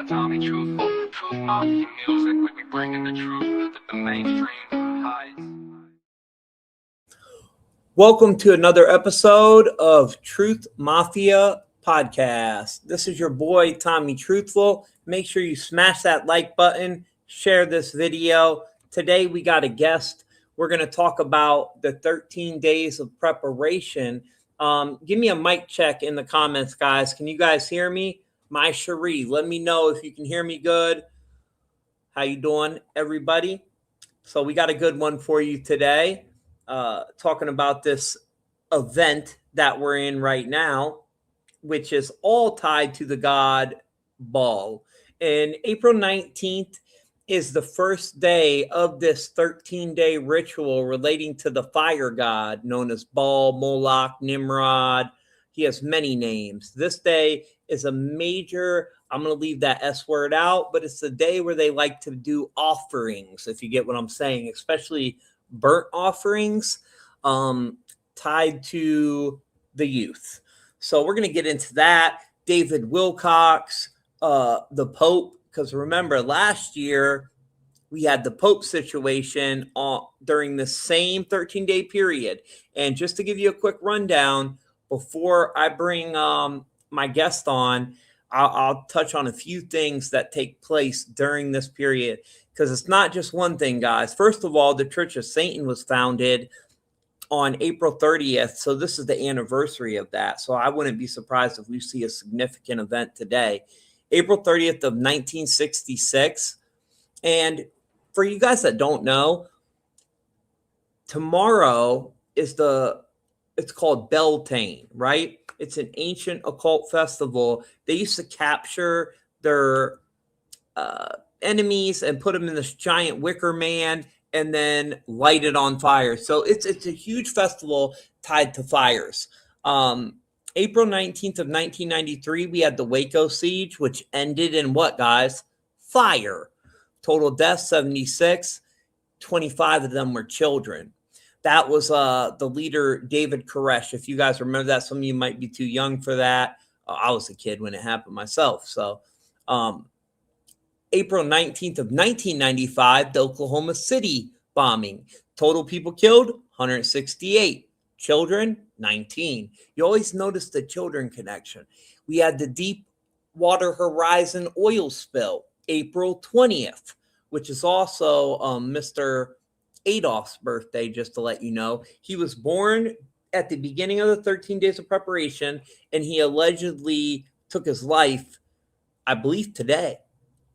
Tommy Truthful, truth mafia music, we be bringing the truth that the mainstream hides. Welcome to another episode of Truth Mafia Podcast. This is your boy, Tommy Truthful. Make sure you smash that like button, share this video. Today we got a guest. We're going to talk about the 13 days of preparation. Give me a mic check in the comments, guys. Can you guys hear me? My Cherie, let me know if you can hear me good. How you doing, everybody? So we got a good one for you today. Talking about this event that we're in right now, which is all tied to the god Baal. And April 19th is the first day of this 13-day ritual relating to the fire god known as Baal, Moloch, Nimrod. He has many names. This day is a major, I'm going to leave that S word out, but it's the day where they like to do offerings, if you get what I'm saying, especially burnt offerings tied to the youth. So we're going to get into that. David Wilcox, the Pope, because remember last year we had the Pope situation during the same 13-day period. And just to give you a quick rundown, before I bring my guest on, I'll touch on a few things that take place during this period, because it's not just one thing, guys. First of all, the Church of Satan was founded on April 30th. So this is the anniversary of that. So I wouldn't be surprised if we see a significant event today. April 30th of 1966. And for you guys that don't know, tomorrow is it's called Beltane, right? It's an ancient occult festival. They used to capture their enemies and put them in this giant wicker man and then light it on fire. So it's a huge festival tied to fires. April 19th of 1993, we had the Waco siege, which ended in what, guys? Fire. Total deaths, 76. 25 of them were children. That was the leader, David Koresh. If you guys remember that, some of you might be too young for that. I was a kid when it happened myself. So April 19th of 1995, the Oklahoma City bombing. Total people killed, 168. Children, 19. You always notice the children connection. We had the Deepwater Horizon oil spill, April 20th, which is also Mr. Adolf's birthday, just to let you know. He was born at the beginning of the 13 days of preparation, and he allegedly took his life, I believe, today.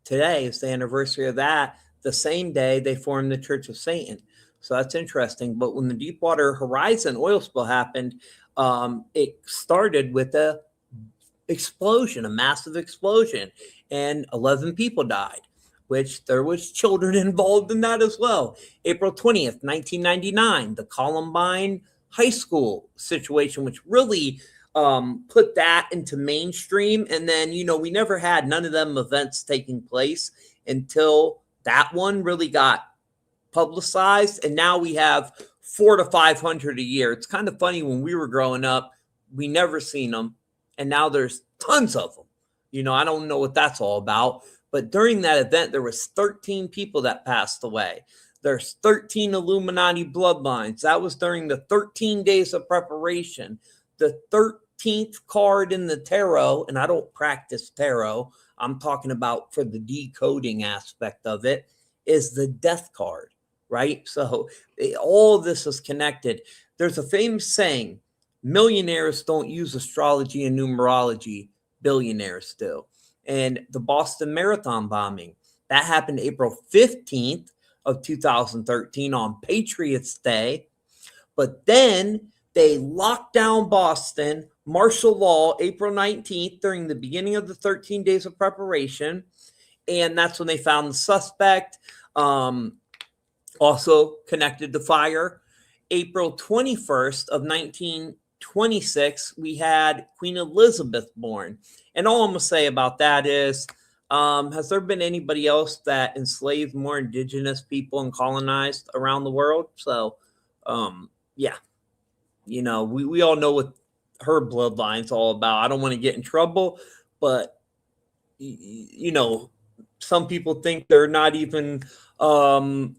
Today is the anniversary of that. The same day they formed the Church of Satan. So that's interesting. But when the Deepwater Horizon oil spill happened, it started with a massive explosion, and 11 people died, which there was children involved in that as well. April 20th, 1999, the Columbine High School situation, which really put that into mainstream. And then, we never had none of them events taking place until that one really got publicized. And now we have 400 to 500 a year. It's kind of funny, when we were growing up, we never seen them. And now there's tons of them. I don't know what that's all about. But during that event, there was 13 people that passed away. There's 13 Illuminati bloodlines. That was during the 13 days of preparation. The 13th card in the tarot, and I don't practice tarot, I'm talking about for the decoding aspect of it, is the death card, right? So all of this is connected. There's a famous saying, millionaires don't use astrology and numerology, billionaires do. And the Boston Marathon bombing, that happened April 15th of 2013 on Patriots Day. But then they locked down Boston, martial law, April 19th, during the beginning of the 13 days of preparation. And that's when they found the suspect, also connected to fire. April 21st of 1926, we had Queen Elizabeth born. And all I'm going to say about that is, has there been anybody else that enslaved more indigenous people and colonized around the world? So, yeah, we all know what her bloodline's all about. I don't want to get in trouble, but you know, some people think they're not even the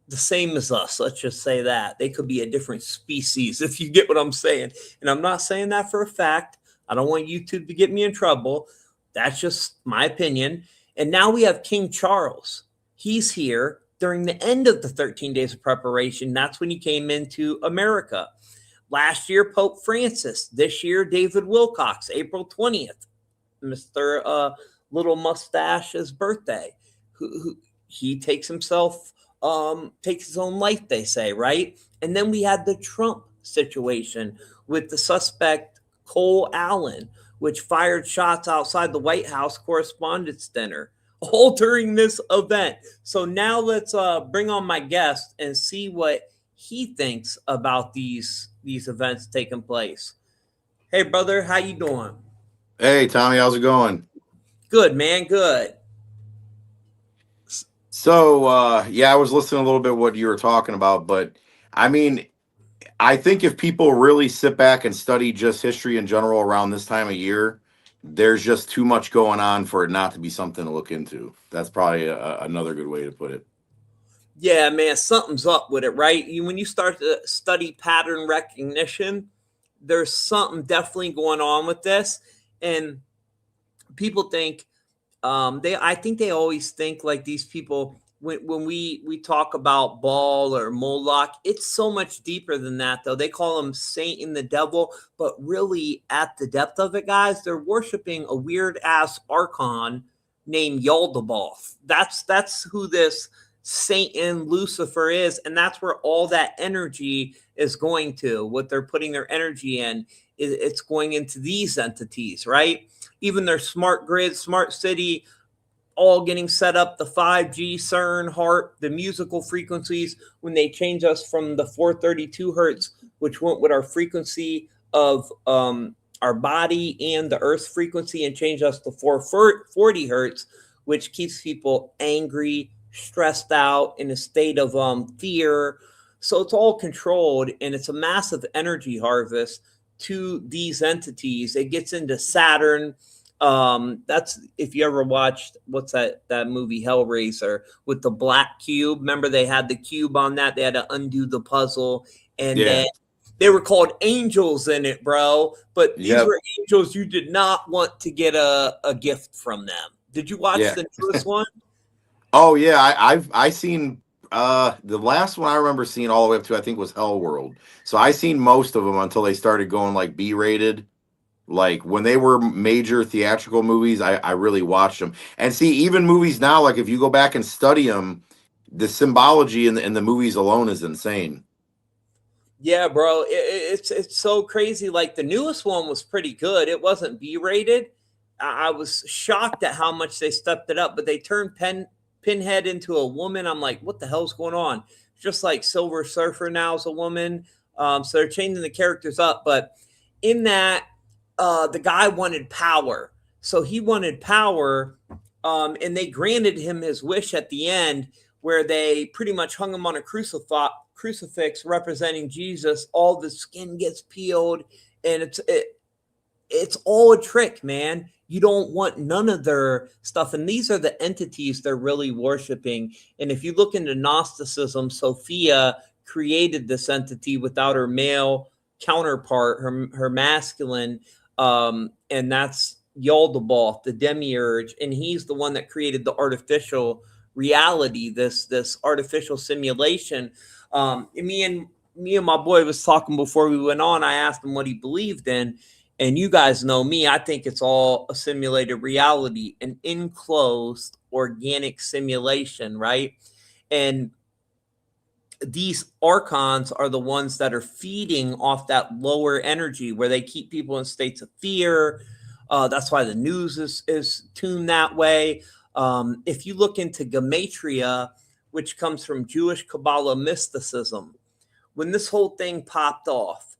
same as us. Let's just say that they could be a different species, if you get what I'm saying. And I'm not saying that for a fact. I don't want YouTube to get me in trouble. That's just my opinion. And now we have King Charles. He's here during the end of the 13 days of preparation. That's when he came into America. Last year, Pope Francis. This year, David Wilcox, April 20th, Mr. Little Mustache's birthday. Who he takes himself takes his own life, they say, right? And then we had the Trump situation with the suspect Cole Allen, which fired shots outside the White House Correspondents' Dinner, all during this event. So now let's bring on my guest and see what he thinks about these events taking place. Hey, brother, how you doing? Hey, Tommy, how's it going? Good, man, good. So, yeah, I was listening a little bit what you were talking about, but I mean, I think if people really sit back and study just history in general around this time of year, there's just too much going on for it not to be something to look into. That's probably another good way to put it. Yeah, man, something's up with it, right? When you start to study pattern recognition, there's something definitely going on with this. And people think, I think they always think like these people, when we talk about Baal or Moloch, it's so much deeper than that, though. They call them Satan, the devil, but really at the depth of it, guys, they're worshiping a weird ass archon named Yaldabaoth. That's who this Satan, Lucifer is, and that's where all that energy is going to. What they're putting their energy in, it's going into these entities, right? Even their smart grid, smart city, all getting set up, the 5G, CERN, HARP, the musical frequencies, when they change us from the 432 hertz, which went with our frequency of our body and the Earth's frequency, and change us to 440 hertz, which keeps people angry, stressed out, in a state of fear. So it's all controlled, and it's a massive energy harvest to these entities. It gets into Saturn. That's, if you ever watched, what's that movie Hellraiser with the black cube? Remember they had the cube on that, they had to undo the puzzle, and then they were called angels in it, bro. But these were angels you did not want to get a gift from them. Did you watch the newest one? Oh yeah, I seen the last one I remember seeing all the way up to, I think, was Hell World. So I seen most of them until they started going like B-rated. Like when they were major theatrical movies, I really watched them. And see, even movies now, like if you go back and study them, the symbology in the movies alone is insane. Yeah, bro, it's so crazy. Like the newest one was pretty good. It wasn't B-rated. I was shocked at how much they stepped it up, but they turned Pinhead into a woman. I'm like, what the hell's going on? Just like Silver Surfer now is a woman. So they're changing the characters up. But in that, the guy wanted power. So he wanted power, and they granted him his wish at the end, where they pretty much hung him on a crucifix representing Jesus. All the skin gets peeled, and it's all a trick, man. You don't want none of their stuff. And these are the entities they're really worshiping. And if you look into Gnosticism, Sophia created this entity without her male counterpart, her masculine, and that's Yaldabaoth, the demiurge, and he's the one that created the artificial reality, this artificial simulation. Me and my boy was talking before we went on. I asked him what he believed in. And you guys know me, I think it's all a simulated reality, an enclosed organic simulation, right? And these archons are the ones that are feeding off that lower energy where they keep people in states of fear. That's why the news is tuned that way. If you look into Gematria, which comes from Jewish Kabbalah mysticism, when this whole thing popped off,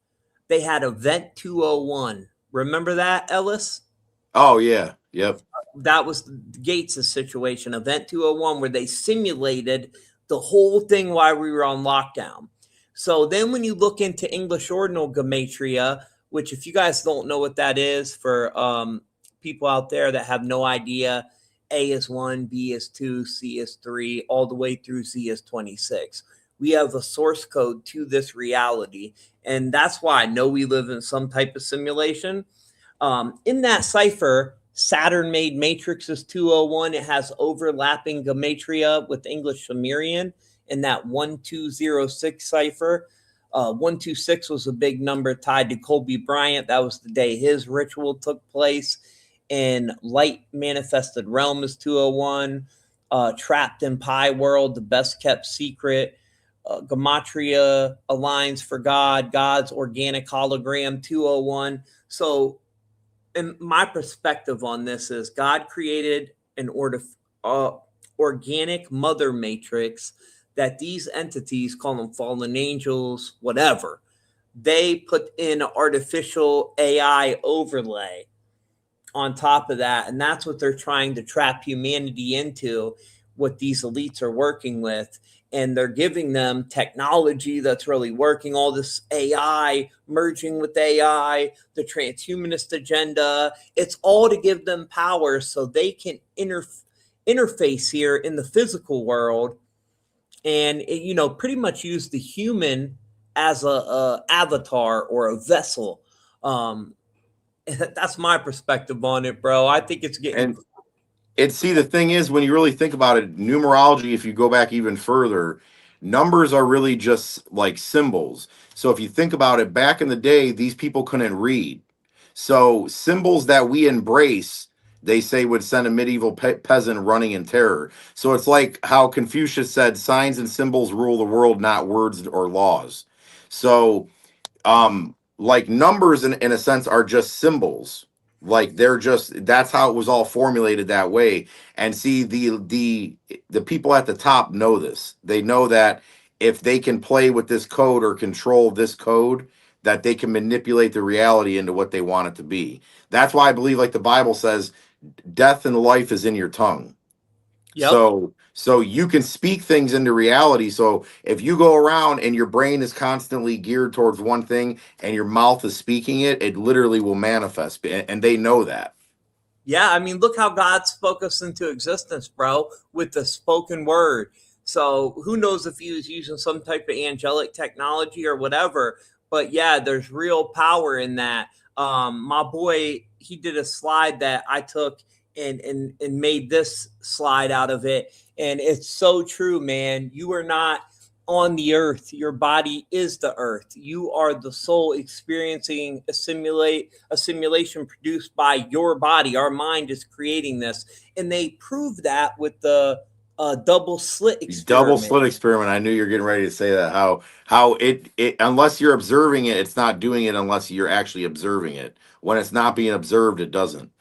they had Event 201. Remember that, Ellis? Oh, yeah. Yep. That was Gates' situation, Event 201, where they simulated the whole thing while we were on lockdown. So then when you look into English ordinal Gematria, which if you guys don't know what that is, for people out there that have no idea A is 1, B is 2, C is 3, all the way through Z is 26. We have a source code to this reality. And that's why I know we live in some type of simulation. In that cipher, Saturn-made matrix is 201. It has overlapping gematria with English Sumerian in that 1206 cipher. 126 was a big number tied to Kobe Bryant. That was the day his ritual took place. And light manifested realm is 201. Trapped in Pi world, the best kept secret. Gematria aligns for God, God's organic hologram 201. So, and my perspective on this is God created an organic mother matrix that these entities, call them fallen angels, whatever, they put in an artificial AI overlay on top of that. And that's what they're trying to trap humanity into, what these elites are working with. And they're giving them technology that's really working, all this AI merging with AI, the transhumanist agenda. It's all to give them power so they can interface here in the physical world and, pretty much use the human as a avatar or a vessel. That's my perspective on it, bro. I think it's getting... See, the thing is, when you really think about it, numerology, if you go back even further, numbers are really just like symbols. So if you think about it, back in the day, these people couldn't read. So symbols that we embrace, they say, would send a medieval peasant running in terror. So it's like how Confucius said, signs and symbols rule the world, not words or laws. So like numbers in a sense are just symbols. Like that's how it was all formulated that way. And see, the people at the top know this. They know that if they can play with this code or control this code, that they can manipulate the reality into what they want it to be. That's why I believe, like the Bible says, death and life is in your tongue. Yep. So you can speak things into reality. So if you go around and your brain is constantly geared towards one thing and your mouth is speaking it, it literally will manifest. And they know that. Yeah, I mean, look how God spoke us into existence, bro, with the spoken word. So who knows if he was using some type of angelic technology or whatever. But yeah, there's real power in that. My boy, he did a slide that I took and made this slide out of it. And it's so true, man. You are not on the earth. Your body is the earth. You are the soul experiencing a simulation produced by your body. Our mind is creating this. And they prove that with the double slit experiment. Double slit experiment. I knew you were getting ready to say that. How it unless you're observing it, it's not doing it unless you're actually observing it. When it's not being observed, it doesn't.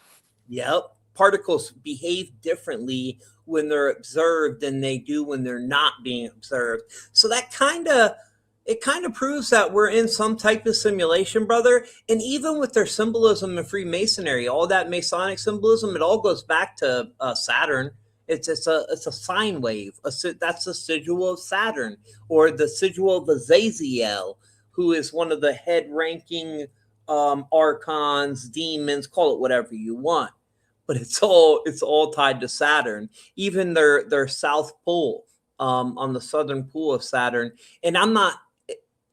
Yep. Particles behave differently when they're observed than they do when they're not being observed. So that kind of proves that we're in some type of simulation, brother. And even with their symbolism and Freemasonry, all that Masonic symbolism, it all goes back to Saturn. It's a sine wave. That's the sigil of Saturn, or the sigil of Azazel, who is one of the head-ranking archons, demons, call it whatever you want. But it's all tied to Saturn. Even their south pole, on the southern pole of Saturn. And I'm not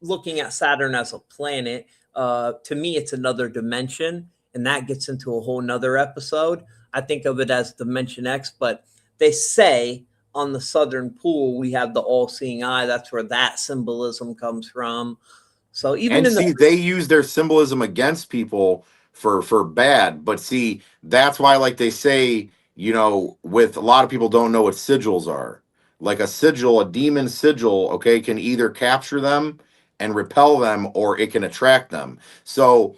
looking at Saturn as a planet. To me, it's another dimension, and that gets into a whole nother episode. I think of it as Dimension X, but they say on the southern pole we have the all-seeing eye. That's where that symbolism comes from. So even they use their symbolism against people for bad, but see, that's why, like they say, with a lot of people don't know what sigils are. Like a sigil, a demon sigil, okay, can either capture them and repel them, or it can attract them. So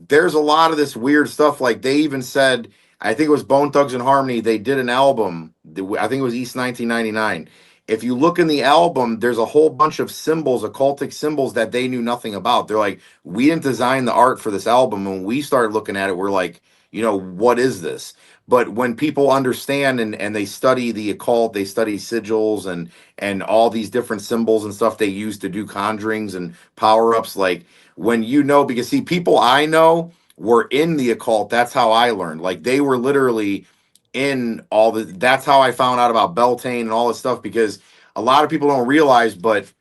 there's a lot of this weird stuff. Like they even said, I think it was Bone Thugs and Harmony, they did an album, I think it was East 1999. If you look in the album, there's a whole bunch of symbols, occultic symbols that they knew nothing about. They're like, we didn't design the art for this album. And when we started looking at it, we're like, what is this? But when people understand and they study the occult, they study sigils and all these different symbols and stuff they use to do conjurings and power-ups. Like when because see, people I know were in the occult. That's how I learned. Like they were literally in all the. That's how I found out about Beltane and all this stuff, because a lot of people don't realize, but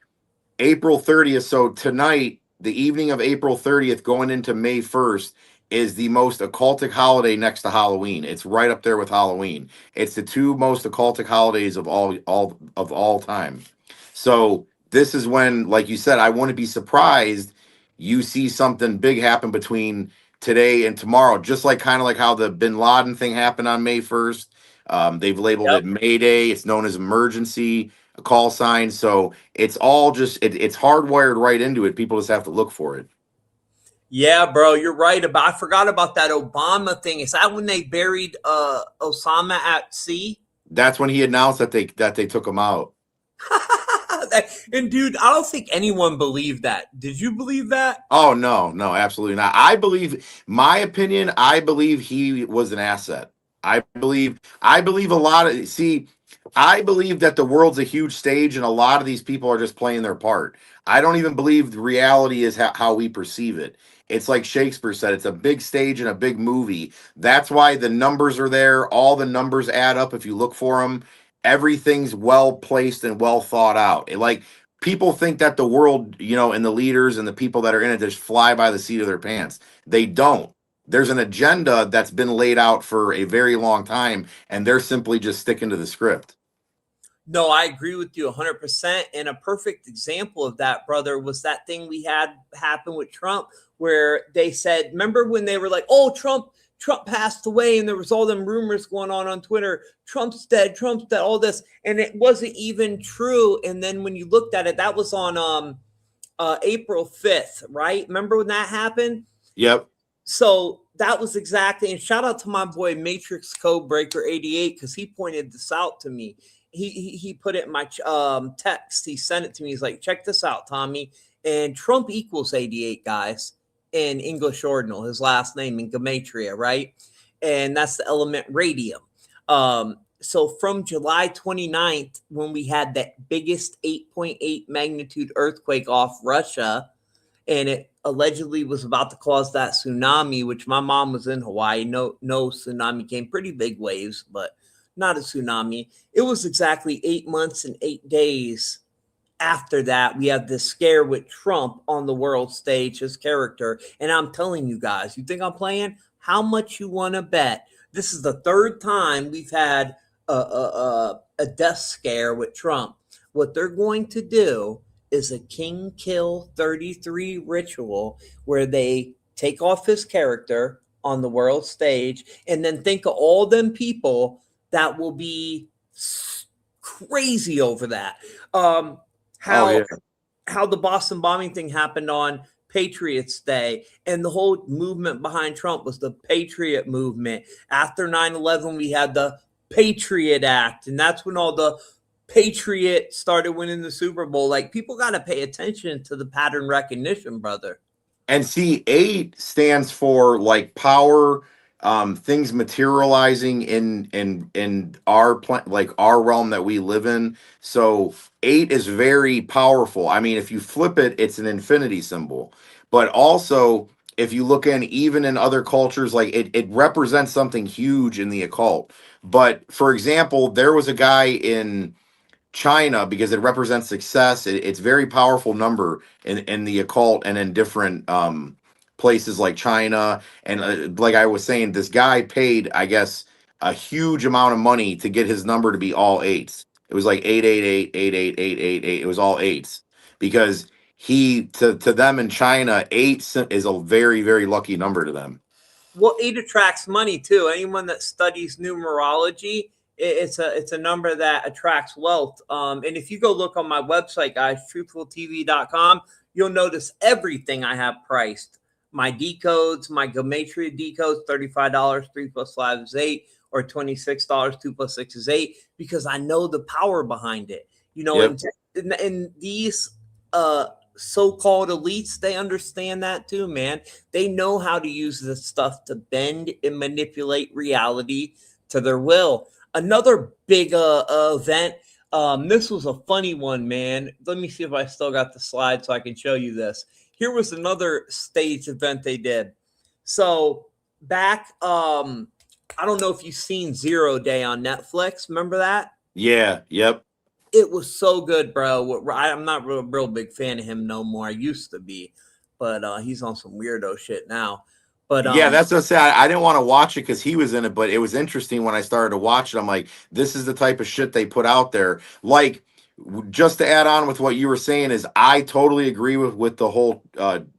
April 30th. So tonight, the evening of April 30th, going into May 1st, is the most occultic holiday next to Halloween. It's right up there with Halloween. It's the two most occultic holidays of all time. So this is when, like you said, I wouldn't be surprised you see something big happen between today and tomorrow, just like kind of like how the Bin Laden thing happened on May 1st. They've labeled Yep. it May Day. It's known as emergency, a call sign. So it's all just it's hardwired right into it. People just have to look for it. Yeah, bro, you're right about. I forgot about that Obama thing. Is that when they buried Osama at sea? That's when he announced that they took him out. And dude, I don't think anyone believed that. Did you believe that? Oh no, absolutely not. I believe, my opinion, I believe he was an asset. I believe a lot of, see, I believe that the world's a huge stage and a lot of these people are just playing their part. I don't even believe the reality is how we perceive it. It's like Shakespeare said, it's a big stage and a big movie. That's why the numbers are there. All the numbers add up if you look for them. Everything's well placed and well thought out. Like people think that the world, and the leaders and the people that are in it just fly by the seat of their pants. They don't. There's an agenda that's been laid out for a very long time, and they're simply just sticking to the script. No, I agree with you 100%. And a perfect example of that, brother, was that thing we had happen with Trump, where they said, remember when they were like, "Oh, Trump passed away," and there was all them rumors going on Twitter, Trump's dead, all this, and it wasn't even true. And then when you looked at it, that was on April 5th, right? Remember when that happened? Yep. So that was exactly, and shout out to my boy Matrix Codebreaker 88, because he pointed this out to me. He put it in my text. He sent it to me. He's like, "Check this out, Tommy." And Trump equals 88, guys, in English ordinal, his last name in Gematria, right? And that's the element radium. So from July 29th, when we had that biggest 8.8 magnitude earthquake off Russia, and it allegedly was about to cause that tsunami, which my mom was in Hawaii. No tsunami came, pretty big waves, but not a tsunami. It was exactly 8 months and 8 days after that. We had this scare with Trump on the world stage, his character. And I'm telling you guys, you think I'm playing? How much you want to bet? This is the third time we've had a death scare with Trump. What they're going to do is a King Kill 33 ritual where they take off his character on the world stage, and then think of all them people that will be crazy over that. How the Boston bombing thing happened on Patriots Day, and the whole movement behind Trump was the Patriot movement. After 9/11, we had the Patriot Act, and that's when all the Patriots started winning the Super Bowl. Like, people got to pay attention to the pattern recognition, brother. And see, 8 stands for like power, things materializing in our like our realm that we live in. So 8 is very powerful. I mean, if you flip it, it's an infinity symbol. But also, if you look even in other cultures, like it represents something huge in the occult. But for example, there was a guy in China, because it represents success. It's very powerful number in the occult and in different places like China. And like I was saying, this guy paid, I guess, a huge amount of money to get his number to be all 8s. It was like 888, 88888. It was all 8s, because to them in China, 8 is a very, very lucky number to them. Well, 8 attracts money too. Anyone that studies numerology, it's a number that attracts wealth. And if you go look on my website, guys, truthfultv.com, you'll notice everything I have priced. My decodes, my Gematria decodes, $35, 3 + 5 is 8, or $26, 2 + 6 is 8, because I know the power behind it. Yep. And these so-called elites, they understand that too, man. They know how to use this stuff to bend and manipulate reality to their will. Another big event. This was a funny one, man. Let me see if I still got the slide so I can show you this. Here was another stage event they did. So back, I don't know if you've seen 0 Day on Netflix. Remember that? Yeah. Yep. It was so good, bro. I'm not real big fan of him no more. I used to be, but he's on some weirdo shit now. But Yeah, that's what I said. I didn't want to watch it because he was in it, but it was interesting when I started to watch it. I'm like, this is the type of shit they put out there. Like, just to add on with what you were saying is, I totally agree with the whole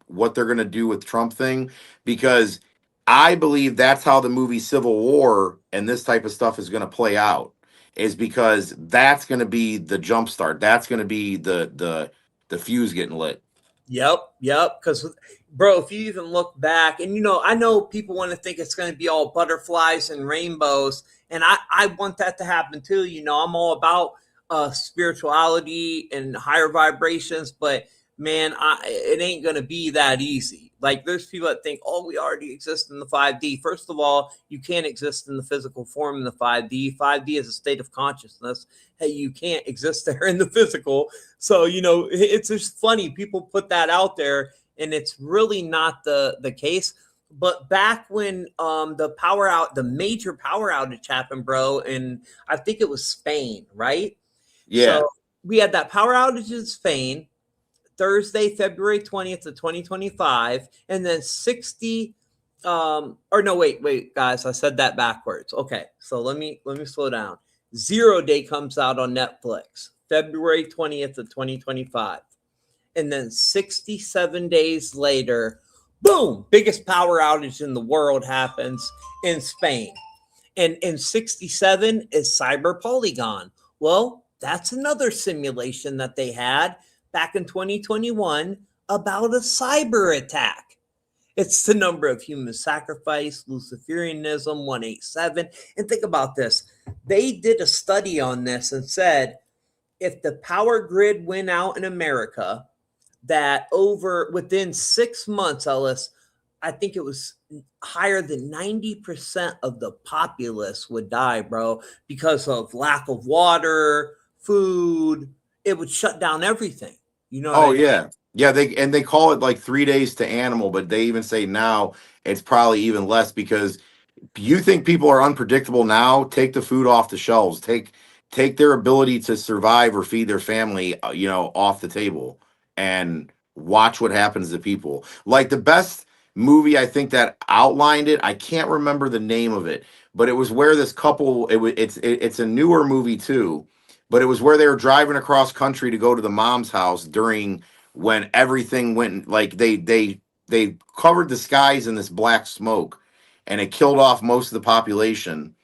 what they're gonna do with Trump thing, because I believe that's how the movie Civil War and this type of stuff is gonna play out. Is because that's gonna be the jump start. That's gonna be the fuse getting lit. Yep. Because, bro, if you even look back, and I know people want to think it's going to be all butterflies and rainbows, and I want that to happen too. I'm all about spirituality and higher vibrations, but man, it ain't going to be that easy. Like, there's people that think, oh, we already exist in the 5D. First of all, you can't exist in the physical form in the 5D. 5D is a state of consciousness. Hey, you can't exist there in the physical. So, it's just funny. People put that out there, and it's really not the case. But back when the major power outage happened, bro, and I think it was Spain, right? Yeah. So we had that power outage in Spain, Thursday, February 20th of 2025, and then 60 or no, wait, guys, I said that backwards. Okay, so let me slow down. 0 Day comes out on Netflix, February 20th of 2025. And then 67 days later, boom, biggest power outage in the world happens in Spain. And in 67 is Cyber Polygon. Well, that's another simulation that they had back in 2021 about a cyber attack. It's the number of human sacrifice, Luciferianism 187. And think about this. They did a study on this and said if the power grid went out in America, that within 6 months, Ellis, I think it was higher than 90% of the populace would die, bro, because of lack of water, food. It would shut down everything. You know what I Oh mean? yeah. Yeah, they call it like 3 days to animal, but they even say now it's probably even less because you think people are unpredictable now. Take the food off the shelves. Take their ability to survive or feed their family, off the table, and watch what happens to people. Like the best movie I think that outlined it. I can't remember the name of it, but it was where this couple. It's a newer movie too, but it was where they were driving across country to go to the mom's house during when everything went like they covered the skies in this black smoke and it killed off most of the population.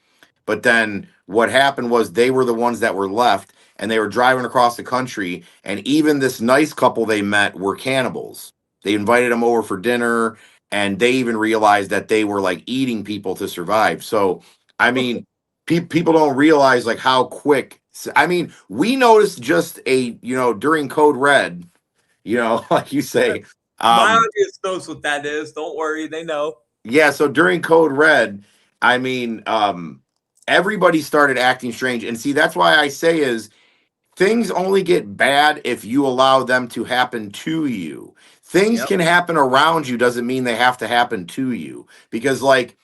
But then what happened was they were the ones that were left and they were driving across the country. And even this nice couple they met were cannibals. They invited them over for dinner and they even realized that they were like eating people to survive. So, I mean, people don't realize like how quick. I mean, we noticed just during Code Red, like you say, My um, audience knows what that is. Don't worry, they know. yeah, so during Code Red, I mean, everybody started acting strange. And see, that's why I say is things only get bad if you allow them to happen to you. Things Yep. can happen around you doesn't mean they have to happen to you. Because like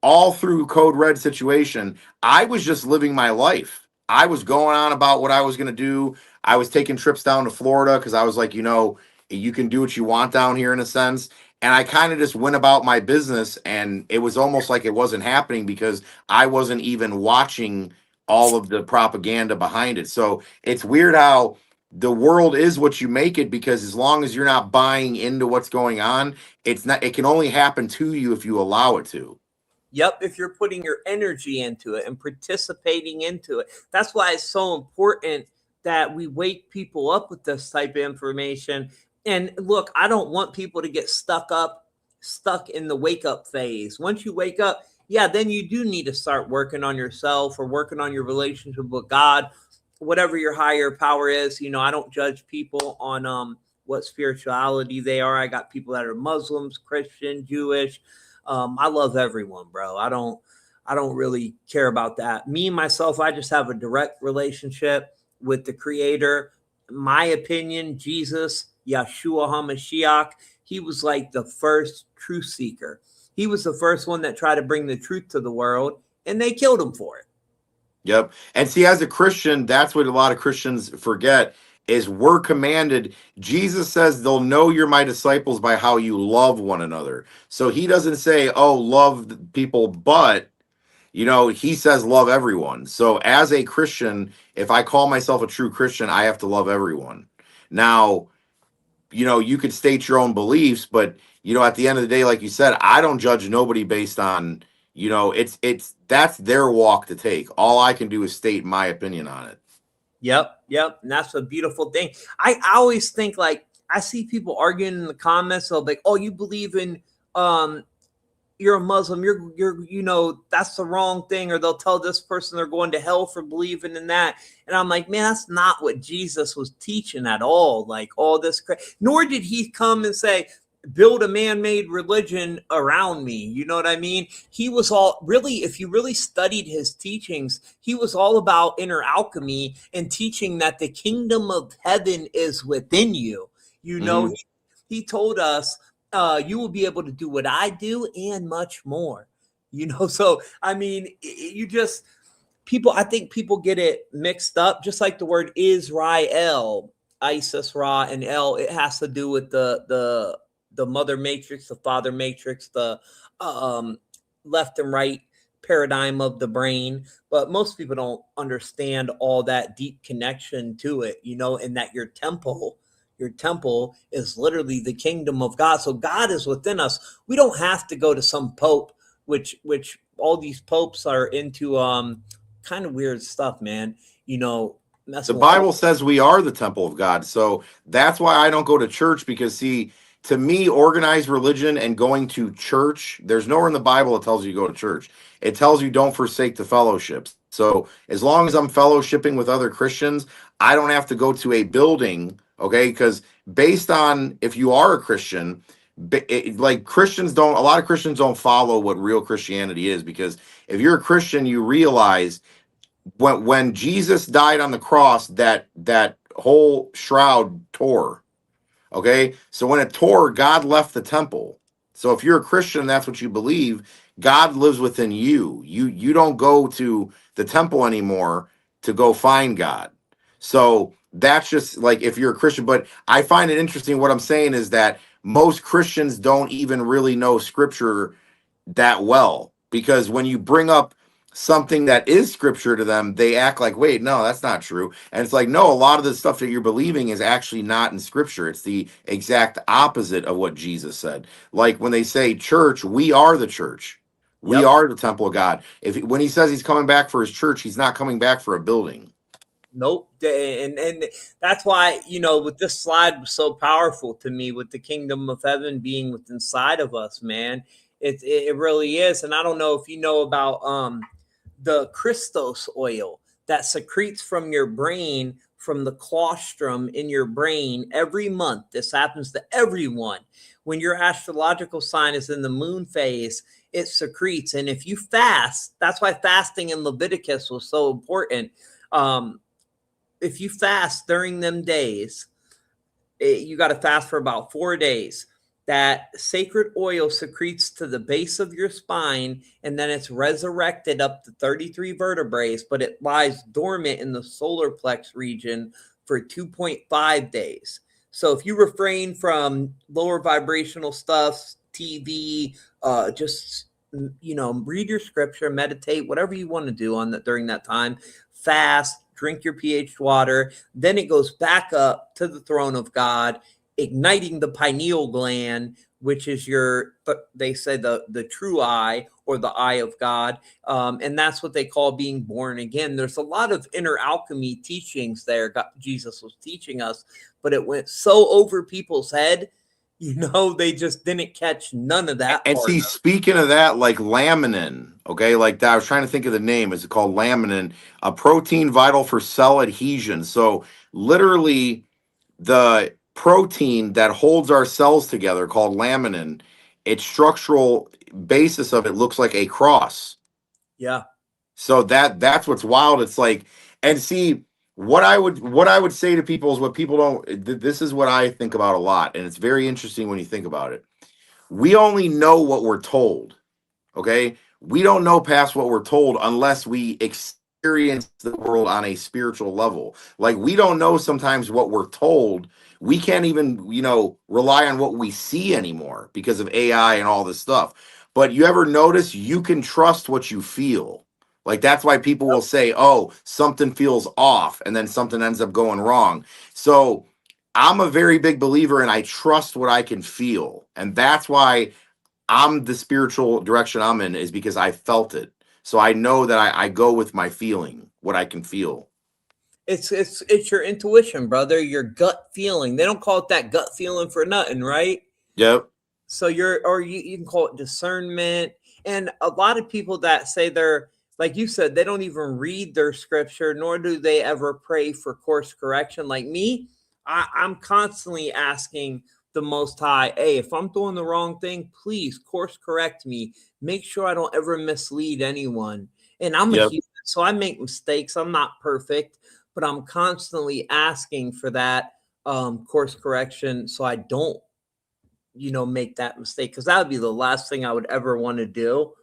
all through Code Red situation, I was just living my life. I was going on about what I was going to do. I was taking trips down to Florida because I was like, you can do what you want down here in a sense. And I kind of just went about my business, and it was almost like it wasn't happening because I wasn't even watching all of the propaganda behind it. So it's weird how the world is what you make it because as long as you're not buying into what's going on, it can only happen to you if you allow it to. Yep, if you're putting your energy into it and participating into it. That's why it's so important that we wake people up with this type of information. And look, I don't want people to get stuck in the wake up phase. Once you wake up, yeah, then you do need to start working on yourself or working on your relationship with God, whatever your higher power is. I don't judge people on what spirituality they are. I got people that are Muslims, Christian, Jewish. I love everyone, bro. I don't really care about that. Me myself, I just have a direct relationship with the creator. My opinion, Jesus, Yeshua HaMashiach, he was like the first truth seeker. He was the first one that tried to bring the truth to the world, and they killed him for it. Yep. And see, as a Christian, that's what a lot of Christians forget is we're commanded. Jesus says they'll know you're my disciples by how you love one another. So he doesn't say, oh, love people, but he says love everyone. So as a Christian, if I call myself a true Christian, I have to love everyone. Now, you could state your own beliefs, but at the end of the day, like you said, I don't judge nobody based on, it's that's their walk to take. All I can do is state my opinion on it. Yep. And that's a beautiful thing. I always think, like, I see people arguing in the comments, so like, oh, you believe in you're a Muslim, you're that's the wrong thing, or they'll tell this person they're going to hell for believing in that. And I'm like, man, that's not what Jesus was teaching at all. Like all this, nor did he come and say, build a man-made religion around me. You know what I mean? He was all really, if you really studied his teachings, he was all about inner alchemy and teaching that the kingdom of heaven is within you. He told us, you will be able to do what I do and much more. So I mean, I think people get it mixed up, just like the word Israel, Isis, Ra, and El. It has to do with the mother matrix, the father matrix, the left and right paradigm of the brain. But most people don't understand all that deep connection to it, and that your temple is literally the kingdom of God. So God is within us. We don't have to go to some pope, which all these popes are into kind of weird stuff, man. The Bible says we are the temple of God. So that's why I don't go to church, because see, to me, organized religion and going to church, there's nowhere in the Bible that tells you to go to church. It tells you don't forsake the fellowships. So as long as I'm fellowshipping with other Christians, I don't have to go to a building, okay? Because based on if you are a Christian, a lot of Christians don't follow what real Christianity is, because if you're a Christian, you realize when Jesus died on the cross, that whole shroud tore. Okay, so when it tore, God left the temple. So if you're a Christian, that's what you believe. God lives within you. You don't go to the temple anymore to go find God. So that's just like if you're a Christian. But I find it interesting. What I'm saying is that most Christians don't even really know Scripture that well, because when you bring up something that is scripture to them, they act like, wait, no, that's not true. And it's like, no, a lot of the stuff that you're believing is actually not in scripture. It's the exact opposite of what Jesus said. Like when they say church, we are the church. We are the temple of God. When he says he's coming back for his church, he's not coming back for a building. Nope. And that's why, with this slide was so powerful to me, with the kingdom of heaven being within inside of us, man. It really is. And I don't know if you know about the Christos oil that secretes from your brain, from the colostrum in your brain every month. This happens to everyone. When your astrological sign is in the moon phase, it secretes. And if you fast, that's why fasting in Leviticus was so important. If you fast during them days, you got to fast for about 4 days. That sacred oil secretes to the base of your spine, and then it's resurrected up to 33 vertebrae, but it lies dormant in the solar plex region for 2.5 days. So if you refrain from lower vibrational stuff, TV, just, read your scripture, meditate, whatever you want to do on that during that time, fast, drink your pH water, then it goes back up to the throne of God, igniting the pineal gland, which is they say the true eye, or the eye of God. And that's what they call being born again. There's a lot of inner alchemy teachings there Jesus was teaching us, but it went so over people's head, they just didn't catch none of that. And see, speaking of that, like laminin, okay, like that, I was trying to think of the name. Is it called laminin? A protein vital for cell adhesion. So literally the protein that holds our cells together, called laminin, its structural basis of it looks like a cross. Yeah. So that's what's wild. It's like, and see, what I would say to people is what people don't, this is what I think about a lot, and it's very interesting when you think about it. we only know what we're told. Okay. We don't know past what we're told unless we experience the world on a spiritual level. Like, we don't know sometimes what we're told. We can't even, rely on what we see anymore because of AI and all this stuff. But you ever notice you can trust what you feel? Like, that's why people will say, oh, something feels off, and then something ends up going wrong. So I'm a very big believer, and I trust what I can feel. And that's why I'm the spiritual direction I'm in, is because I felt it. So I know that I go with my feeling, what I can feel. It's your intuition, brother, your gut feeling. They don't call it that gut feeling for nothing, right? Yep. So you can call it discernment. And a lot of people that say they're, like you said, they don't even read their scripture, nor do they ever pray for course correction. Like me, I'm constantly asking the Most High, hey, if I'm doing the wrong thing, please course correct me. Make sure I don't ever mislead anyone. And I'm a Yep. human, so I make mistakes. I'm not perfect, but I'm constantly asking for that course correction so I don't make that mistake, because that would be the last thing I would ever want to do.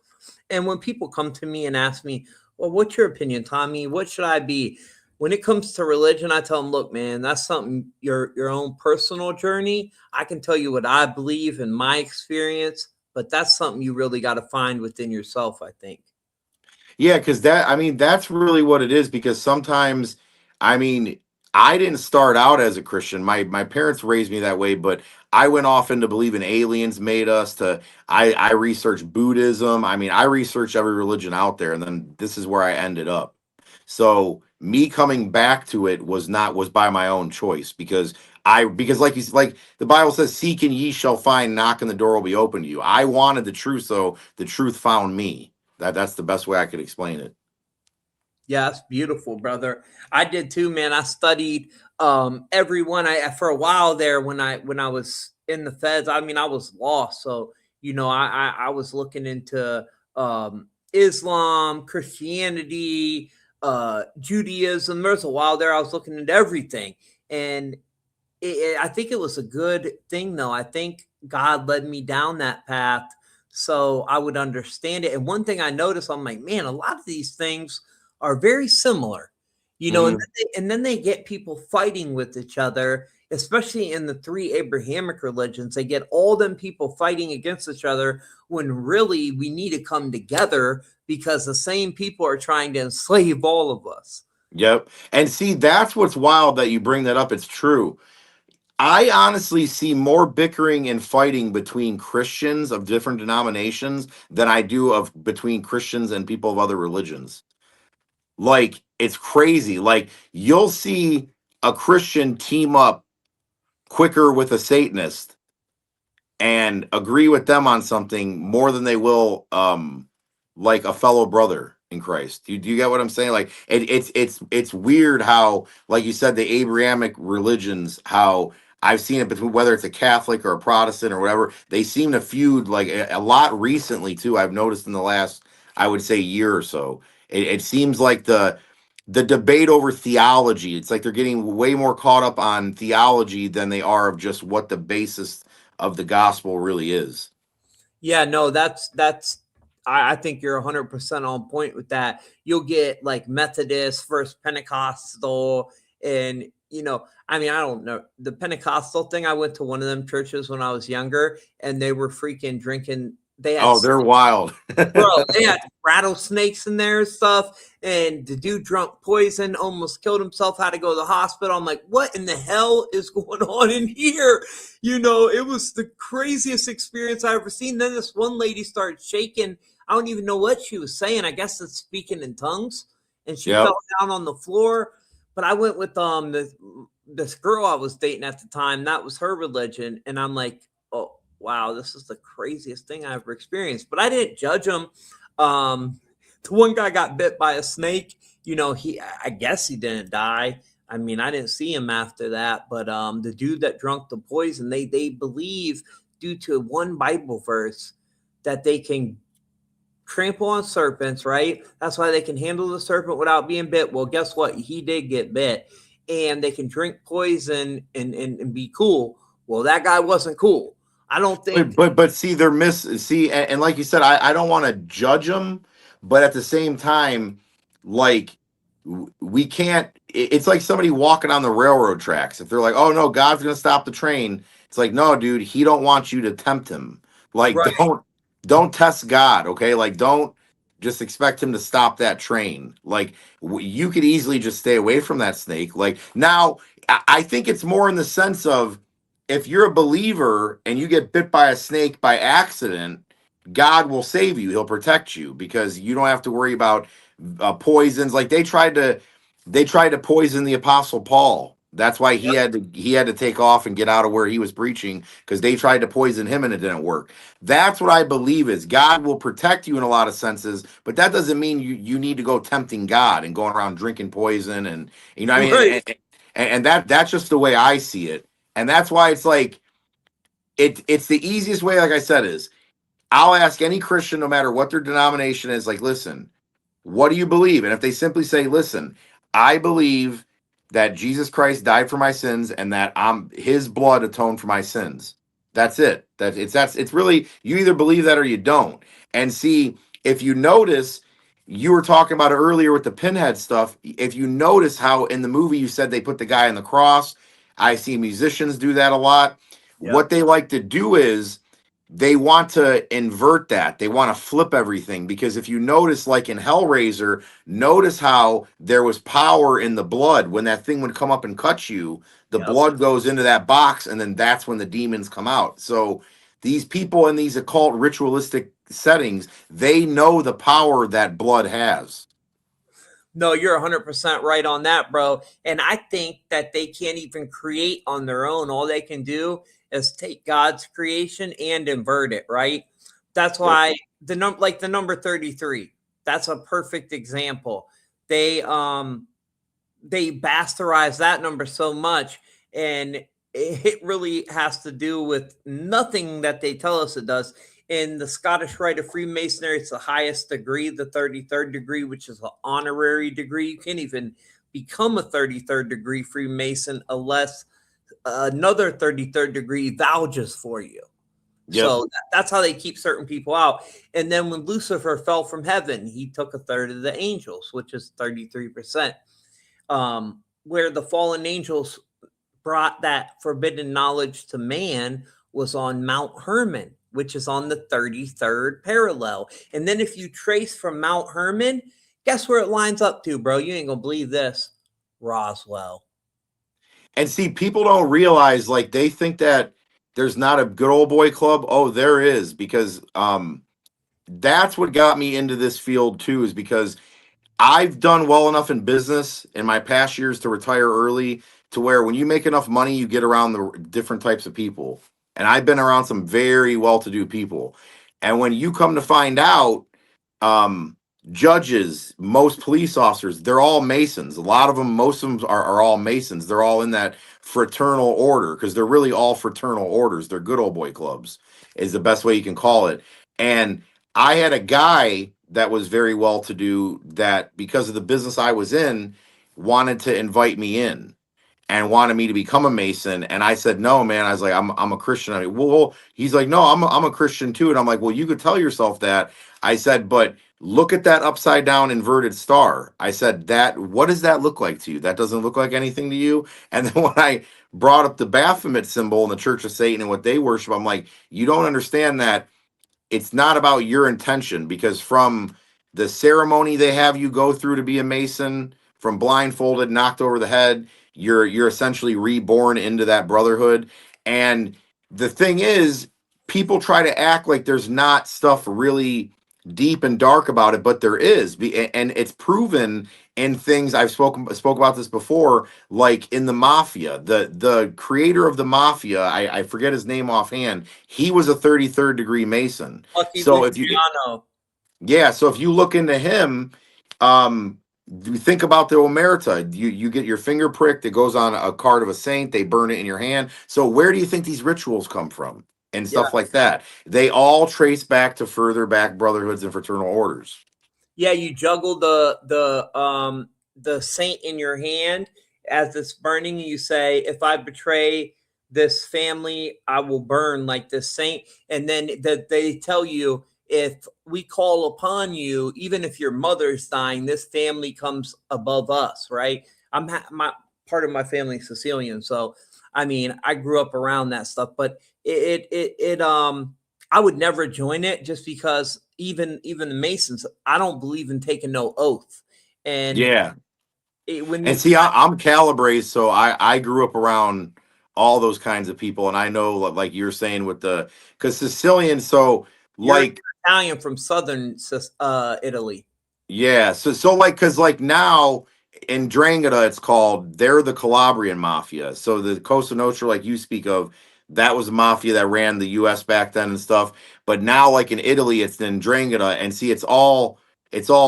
And when people come to me and ask me, well, what's your opinion, Tommy? What should I be? When it comes to religion, I tell them, look, man, that's something, your own personal journey. I can tell you what I believe in my experience, but that's something you really got to find within yourself, I think. Yeah, because that's really what it is. Because sometimes, I mean, I didn't start out as a Christian. My parents raised me that way, but I went off into believing aliens made us. I researched Buddhism. I mean, I researched every religion out there, and then this is where I ended up. So me coming back to it was by my own choice, because like the Bible says, seek and ye shall find, knock and the door will be open to you. I wanted the truth, so the truth found me. That's the best way I could explain it. Yeah, that's beautiful, brother. I did too, man. I studied everyone. I for a while there when I was in the feds. I mean, I was lost, so I was looking into Islam, Christianity, Judaism. There's a while there I was looking into everything, and I think it was a good thing, though. I think God led me down that path so I would understand it. And one thing I noticed, I'm like, man, a lot of these things are very similar, and Hmm. then they get people fighting with each other, especially in the three Abrahamic religions. They get all them people fighting against each other when really we need to come together because the same people are trying to enslave all of us. Yep. And see, that's what's wild that you bring that up. It's true. I honestly see more bickering and fighting between Christians of different denominations than I do of between Christians and people of other religions. Like, it's crazy. Like, you'll see a Christian team up quicker with a Satanist and agree with them on something more than they will like a fellow brother in Christ. Do you get what I'm saying? Like, it's weird how, like you said, the Abrahamic religions, how I've seen it between, whether it's a Catholic or a Protestant or whatever, they seem to feud like a lot recently too. I've noticed in the last, I would say, year or so. It seems like the debate over theology, it's like they're getting way more caught up on theology than they are of just what the basis of the gospel really is. Yeah, no, that's I think you're 100% on point with that. You'll get like Methodist, First Pentecostal, and I mean, I don't know the Pentecostal thing. I went to one of them churches when I was younger, and they were freaking drinking. They had Oh, they're wild. Bro, they had rattlesnakes in there and stuff. And the dude drunk poison, almost killed himself, had to go to the hospital. I'm like, what in the hell is going on in here? It was the craziest experience I ever seen. Then this one lady started shaking. I don't even know what she was saying. I guess it's speaking in tongues. And she Yep. fell down on the floor. But I went with this girl I was dating at the time. That was her religion. And I'm like, oh, wow, this is the craziest thing I ever experienced. But I didn't judge him. The one guy got bit by a snake. I guess he didn't die. I mean, I didn't see him after that. But the dude that drunk the poison, they believe due to one Bible verse that they can trample on serpents, right? That's why they can handle the serpent without being bit. Well, guess what? He did get bit. And they can drink poison and be cool. Well, that guy wasn't cool. I don't think But see, and like you said, I don't want to judge them, but at the same time, like we can't. It's like somebody walking on the railroad tracks. If they're like, "Oh no, God's gonna stop the train," it's like, "No, dude, He don't want you to tempt Him. Like, right. don't test God, okay? Like, don't just expect Him to stop that train. Like, you could easily just stay away from that snake. Like now, I think it's more in the sense of if you're a believer and you get bit by a snake by accident, God will save you. He'll protect you because you don't have to worry about poisons. Like they tried to poison the Apostle Paul. That's why he had to take off and get out of where he was preaching because they tried to poison him and it didn't work. That's what I believe is God will protect you in a lot of senses, but that doesn't mean you need to go tempting God and going around drinking poison and you know what I mean Right. and that's just the way I see it. And that's why it's like it's the easiest way, like I said, is I'll ask any Christian, no matter what their denomination is, like, listen, what do you believe? And if they simply say, listen, I believe that Jesus Christ died for my sins and that his blood atoned for my sins. That's it. It's really you either believe that or you don't. And see, if you notice, you were talking about it earlier with the pinhead stuff. If you notice how in the movie you said they put the guy on the cross, I see musicians do that a lot. Yep. What they like to do is they want to invert that. They want to flip everything because if you notice, like in Hellraiser, notice how there was power in the blood. When that thing would come up and cut you, the Yep. blood goes into that box, and then that's when the demons come out. So these people in these occult ritualistic settings, they know the power that blood has. No, you're 100% right on that, bro. And I think that they can't even create on their own. All they can do is take God's creation and invert it, right? That's Yep. why the number 33. That's a perfect example. They bastardize that number so much, and it really has to do with nothing that they tell us it does. In the Scottish Rite of Freemasonry, it's the highest degree, the 33rd degree, which is an honorary degree. You can't even become a 33rd degree Freemason unless another 33rd degree vouches for you. Yep. So that's how they keep certain people out. And then when Lucifer fell from heaven, he took a third of the angels, which is 33%. Where the fallen angels brought that forbidden knowledge to man was on Mount Hermon, which is on the 33rd parallel. And then if you trace from Mount Hermon, guess where it lines up to, bro? You ain't gonna believe this. Roswell. And see, people don't realize, like, they think that there's not a good old boy club. Oh, there is, because that's what got me into this field too, is because I've done well enough in business in my past years to retire early to where when you make enough money, you get around the different types of people. And I've been around some very well-to-do people. And when you come to find out, um, judges, most police officers, they're all Masons. A lot of them, most of them are all Masons. They're all in that fraternal order because they're really all fraternal orders. They're good old boy clubs, is the best way you can call it. And I had a guy that was very well to do that because of the business I was in wanted to invite me in and wanted me to become a Mason. And I said, no, man. I was like, I'm a Christian. I mean, well, he's like, no, I'm a Christian too. And I'm like, well, you could tell yourself that. I said, but look at that upside down inverted star. I said, what does that look like to you? That doesn't look like anything to you. And then when I brought up the Baphomet symbol in the Church of Satan and what they worship, I'm like, you don't understand that it's not about your intention, because from the ceremony they have you go through to be a Mason, from blindfolded, knocked over the head, you're essentially reborn into that brotherhood. And the thing is, people try to act like there's not stuff really deep and dark about it, but there is. And it's proven in things I've spoke about this before, like in the mafia. The creator of the mafia, I forget his name offhand, he was a 33rd degree Mason. Lucky So if you Luciano. Yeah, so if you look into him, you think about the omerta. You get your finger pricked, it goes on a card of a saint, they burn it in your hand. So where do you think these rituals come from and Yeah. stuff like that? They all trace back to further back brotherhoods and fraternal orders. Yeah, you juggle the saint in your hand as it's burning. You say, if I betray this family I will burn like this saint. And then that they tell you, if we call upon you, even if your mother's dying, this family comes above us, right? My part of my family is Sicilian, so I mean, I grew up around that stuff, but I would never join it just because even the Masons, I don't believe in taking no oath. And Yeah. when And you, see, I'm calibrated, so I grew up around all those kinds of people, and I know, like you're saying with the, because Sicilian, so you're like, Italian from southern Italy. yeah, so like, because like now in Drangheta, it's called, they're the Calabrian mafia. So the Cosa Nostra, like you speak of, that was the mafia that ran the U.S. back then and stuff. But now, like in Italy, it's in Drangheta, and see, it's all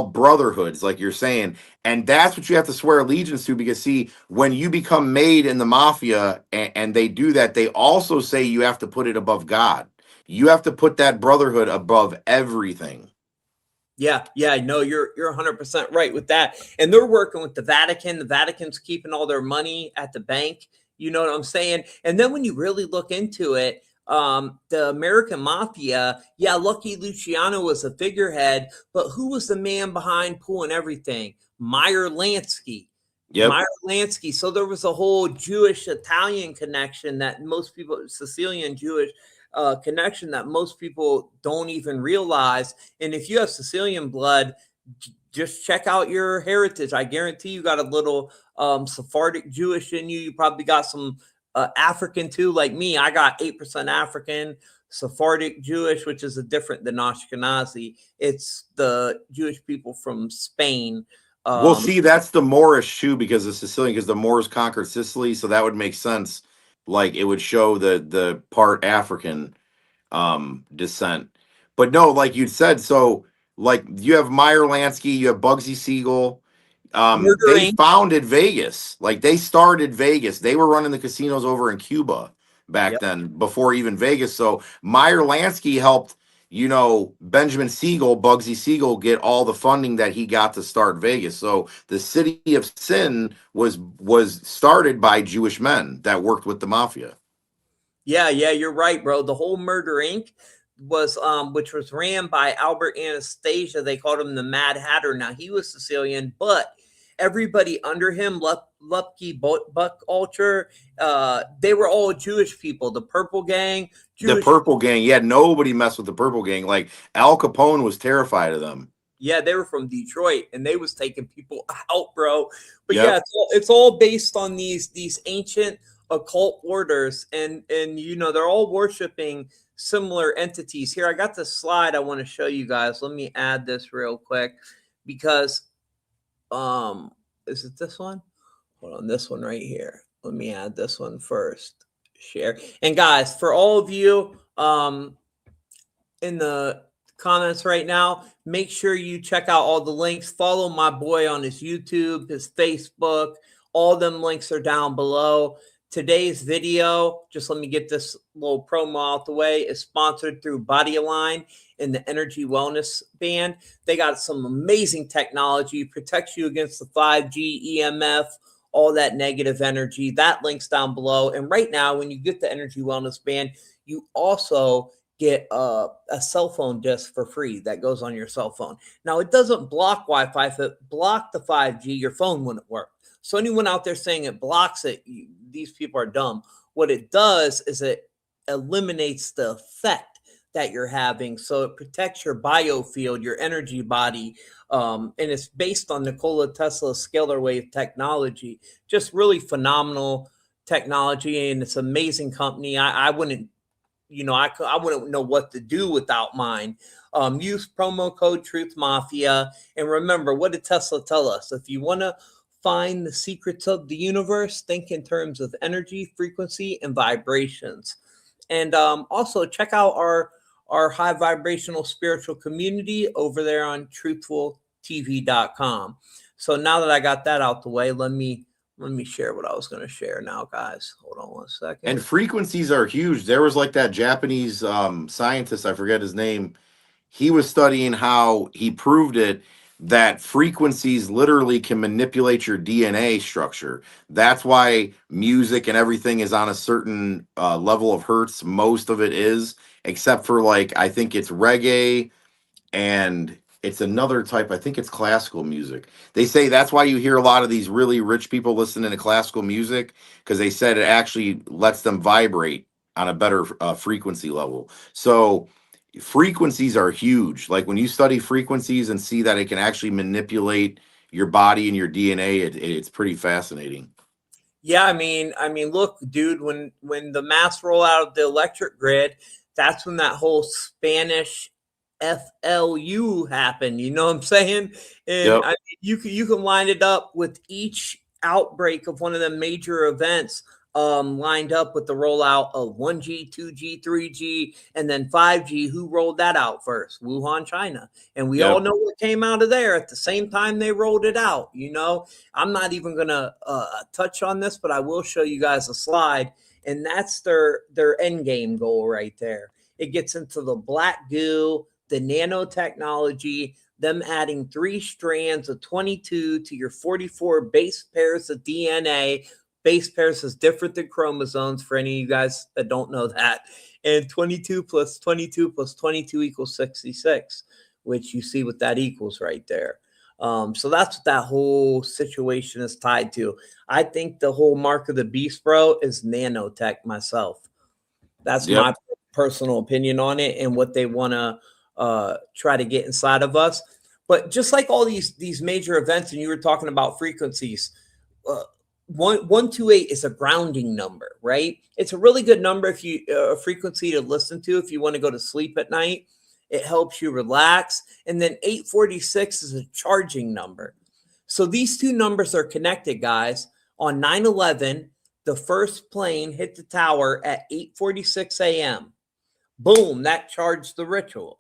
brotherhoods, like you're saying, and that's what you have to swear allegiance to. Because see, when you become made in the mafia, and they do that, they also say you have to put it above God. You have to put that brotherhood above everything. Yeah, no, you're 100% right with that. And they're working with the Vatican. The Vatican's keeping all their money at the bank. You know what I'm saying? And then when you really look into it, the American mafia, yeah, Lucky Luciano was a figurehead, but who was the man behind pulling everything? Meyer Lansky. Yep. Meyer Lansky. So there was a whole Jewish Italian connection that most people, Sicilian Jewish connection that most people don't even realize. And if you have Sicilian blood, just check out your heritage. I guarantee you got a little Sephardic Jewish in you. You probably got some African too, like me. I got 8% African, Sephardic Jewish, which is a different than Ashkenazi. It's the Jewish people from Spain. Well, see, that's the Moorish too, because of Sicilian, because the Moors conquered Sicily, so that would make sense. Like it would show the part African descent. But no, like you said, so like you have Meyer Lansky, you have Bugsy Siegel. Murder They Inc. founded Vegas. Like they started Vegas. They were running the casinos over in Cuba back Yep. then, before even Vegas. So Meyer Lansky helped, Benjamin Siegel, Bugsy Siegel, get all the funding that he got to start Vegas. So the city of sin was started by Jewish men that worked with the mafia. Yeah, you're right, bro. The whole Murder Inc. was which was ran by Albert Anastasia. They called him the Mad Hatter. Now he was Sicilian, but everybody under him, Lupke Buckalter, they were all Jewish people. The Purple Gang, The Jewish. Purple Gang, yeah, nobody messed with the Purple Gang. Like Al Capone was terrified of them. Yeah, they were from Detroit, and they was taking people out, bro. But yeah, Yep. it's all based on these ancient occult orders, and they're all worshiping similar entities. Here, I got this slide I want to show you guys. Let me add this real quick because is it this one? Hold on, this one right here. Let me add this one first. Share. And guys, for all of you in the comments right now, make sure you check out all the links. Follow my boy on his YouTube, his Facebook. All them links are down below. Today's video, just let me get this little promo out the way, is sponsored through Body Align in the Energy Wellness Band. They got some amazing technology, protects you against the 5G, EMF, all that negative energy. That link's down below. And right now, when you get the Energy Wellness Band, you also get a cell phone disc for free that goes on your cell phone. Now, it doesn't block Wi-Fi. If it blocked the 5G, your phone wouldn't work. So anyone out there saying it blocks it, these people are dumb. What it does is it eliminates the effect that you're having. So it protects your biofield, your energy body. And it's based on Nikola Tesla's scalar wave technology. Just really phenomenal technology. And it's an amazing company. I wouldn't, I wouldn't know what to do without mine. Use promo code Truth Mafia. And remember, what did Tesla tell us? If you want to find the secrets of the universe, think in terms of energy, frequency, and vibrations. And also check out our high vibrational spiritual community over there on truthfultv.com. So now that I got that out the way, let me share what I was going to share now, guys. Hold on one second. And frequencies are huge. There was like that Japanese scientist, I forget his name. He was studying how he proved it, that frequencies literally can manipulate your DNA structure. That's why music and everything is on a certain level of hertz. Most of it is, except for like, I think it's reggae and it's another type. I think it's classical music. They say that's why you hear a lot of these really rich people listening to classical music, because they said it actually lets them vibrate on a better frequency level. So frequencies are huge. Like when you study frequencies and see that it can actually manipulate your body and your DNA, it's pretty fascinating. Yeah, I mean, look, dude, when the mass rollout of the electric grid, that's when that whole Spanish FLU happened. You know what I'm saying? And Yep. you can line it up with each outbreak of one of the major events, lined up with the rollout of 1G, 2G, 3G, and then 5G. Who rolled that out first? Wuhan, China. And we all Yep. know what came out of there at the same time they rolled it out. I'm not even going to touch on this, but I will show you guys a slide, and that's their end game goal right there. It gets into the black goo, the nanotechnology, them adding 3 strands of 22 to your 44 base pairs of DNA. Base pairs is different than chromosomes for any of you guys that don't know that. And 22 plus 22 plus 22 equals 66, which you see what that equals right there. So that's what that whole situation is tied to. I think the whole mark of the beast, bro, is nanotech myself. That's Yep. my personal opinion on it and what they want to try to get inside of us. But just like all these major events, and you were talking about frequencies, uh, 128 is a grounding number, right? It's a really good number if you a frequency to listen to if you want to go to sleep at night. It helps you relax. And then 846 is a charging number. So these two numbers are connected, guys. On 9/11, the first plane hit the tower at 8:46 a.m. Boom, that charged the ritual.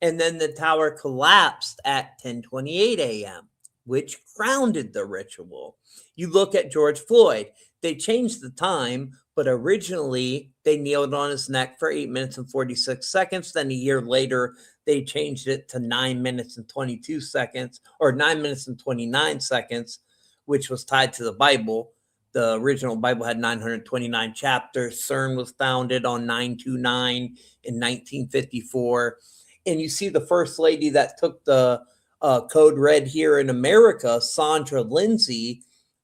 And then the tower collapsed at 10:28 a.m., which grounded the ritual. You look at George Floyd, they changed the time, but originally they kneeled on his neck for 8 minutes and 46 seconds. Then a year later, they changed it to 9 minutes and 22 seconds, or 9 minutes and 29 seconds, which was tied to the Bible. The original Bible had 929 chapters. CERN was founded on 929 in 1954. And you see the first lady that took the code red here in America, Sandra Lindsay,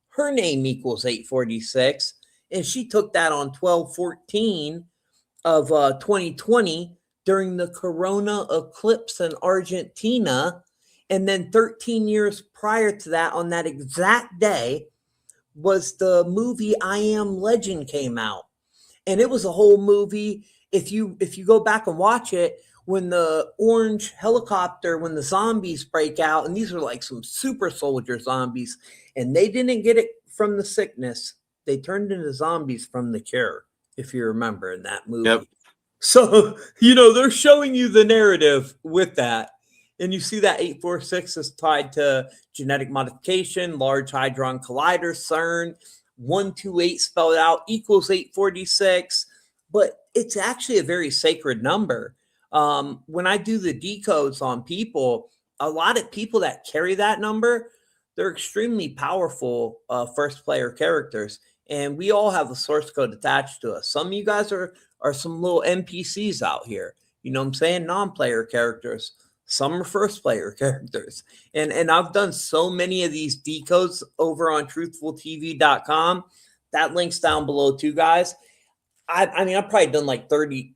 her name equals 846. And she took that on 12/14 of 2020 during the corona eclipse in Argentina. And then 13 years prior to that, on that exact day, was the movie I Am Legend came out. And it was a whole movie. If you go back and watch it, when the orange helicopter, when the zombies break out, and these are like some super soldier zombies, and they didn't get it from the sickness, they turned into zombies from the cure, if you remember in that movie. Yep. So, they're showing you the narrative with that. And you see that 846 is tied to genetic modification, Large Hadron Collider, CERN. 128 spelled out equals 846. But it's actually a very sacred number. When I do the decodes on people, a lot of people that carry that number, they're extremely powerful first player characters. And we all have a source code attached to us. Some of you guys are some little NPCs out here. You know what I'm saying? Non-player characters. Some are first player characters. And I've done so many of these decodes over on truthfultv.com. That link's down below too, guys. I mean, I've probably done like 30,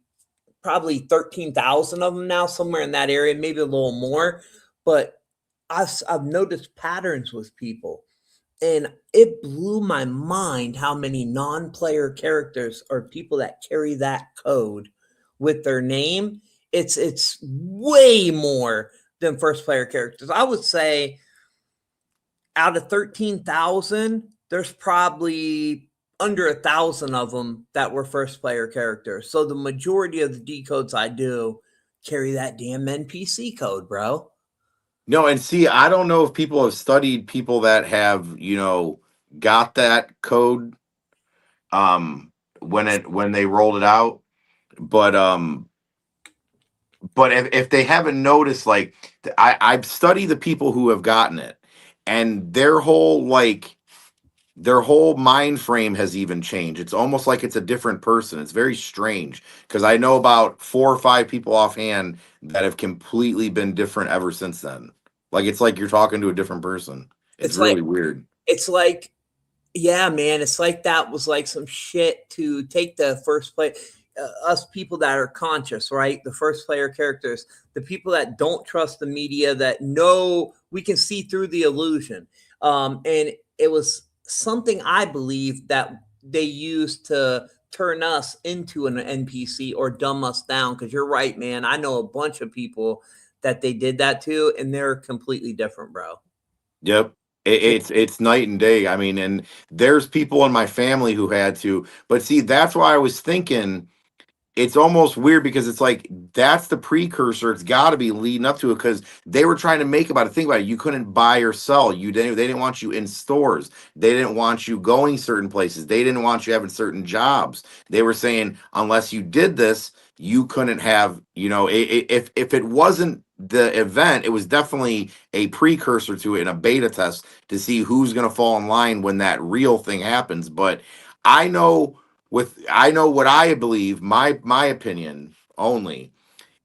probably 13,000 of them now, somewhere in that area, maybe a little more. But I've noticed patterns with people. And it blew my mind how many non-player characters or people that carry that code with their name. It's way more than first player characters. I would say out of 13,000, there's probably under 1,000 of them that were first player characters. So the majority of the decodes I do carry that damn NPC code, bro. No, and see, I don't know if people have studied people that have, got that code when they rolled it out. But if they haven't noticed, like I've studied the people who have gotten it, and their whole mind frame has even changed. It's almost like it's a different person. It's very strange because I know about 4 or 5 people offhand that have completely been different ever since then. Like it's like you're talking to a different person. It's It's like really weird. it's like yeah, man, it's like that was like some shit to take the first play. Us people that are conscious, right? The first player characters, the people that don't trust the media, that know we can see through the illusion. And it was something I believe that they used to turn us into an NPC or dumb us down. Because you're right, man. I know a bunch of people that they did that to, and they're completely different, bro. Yep. It's night and day. I mean, and there's people in my family who had to, but see, that's why I was thinking it's almost weird because it's like that's the precursor. It's got to be leading up to it because they were trying to make about it. Think about it. You couldn't buy or sell. They didn't want you in stores. They didn't want you going certain places. They didn't want you having certain jobs. They were saying unless you did this, you couldn't have. If it wasn't the event, it was definitely a precursor to it and a beta test to see who's going to fall in line when that real thing happens. But I know I know what I believe, my opinion only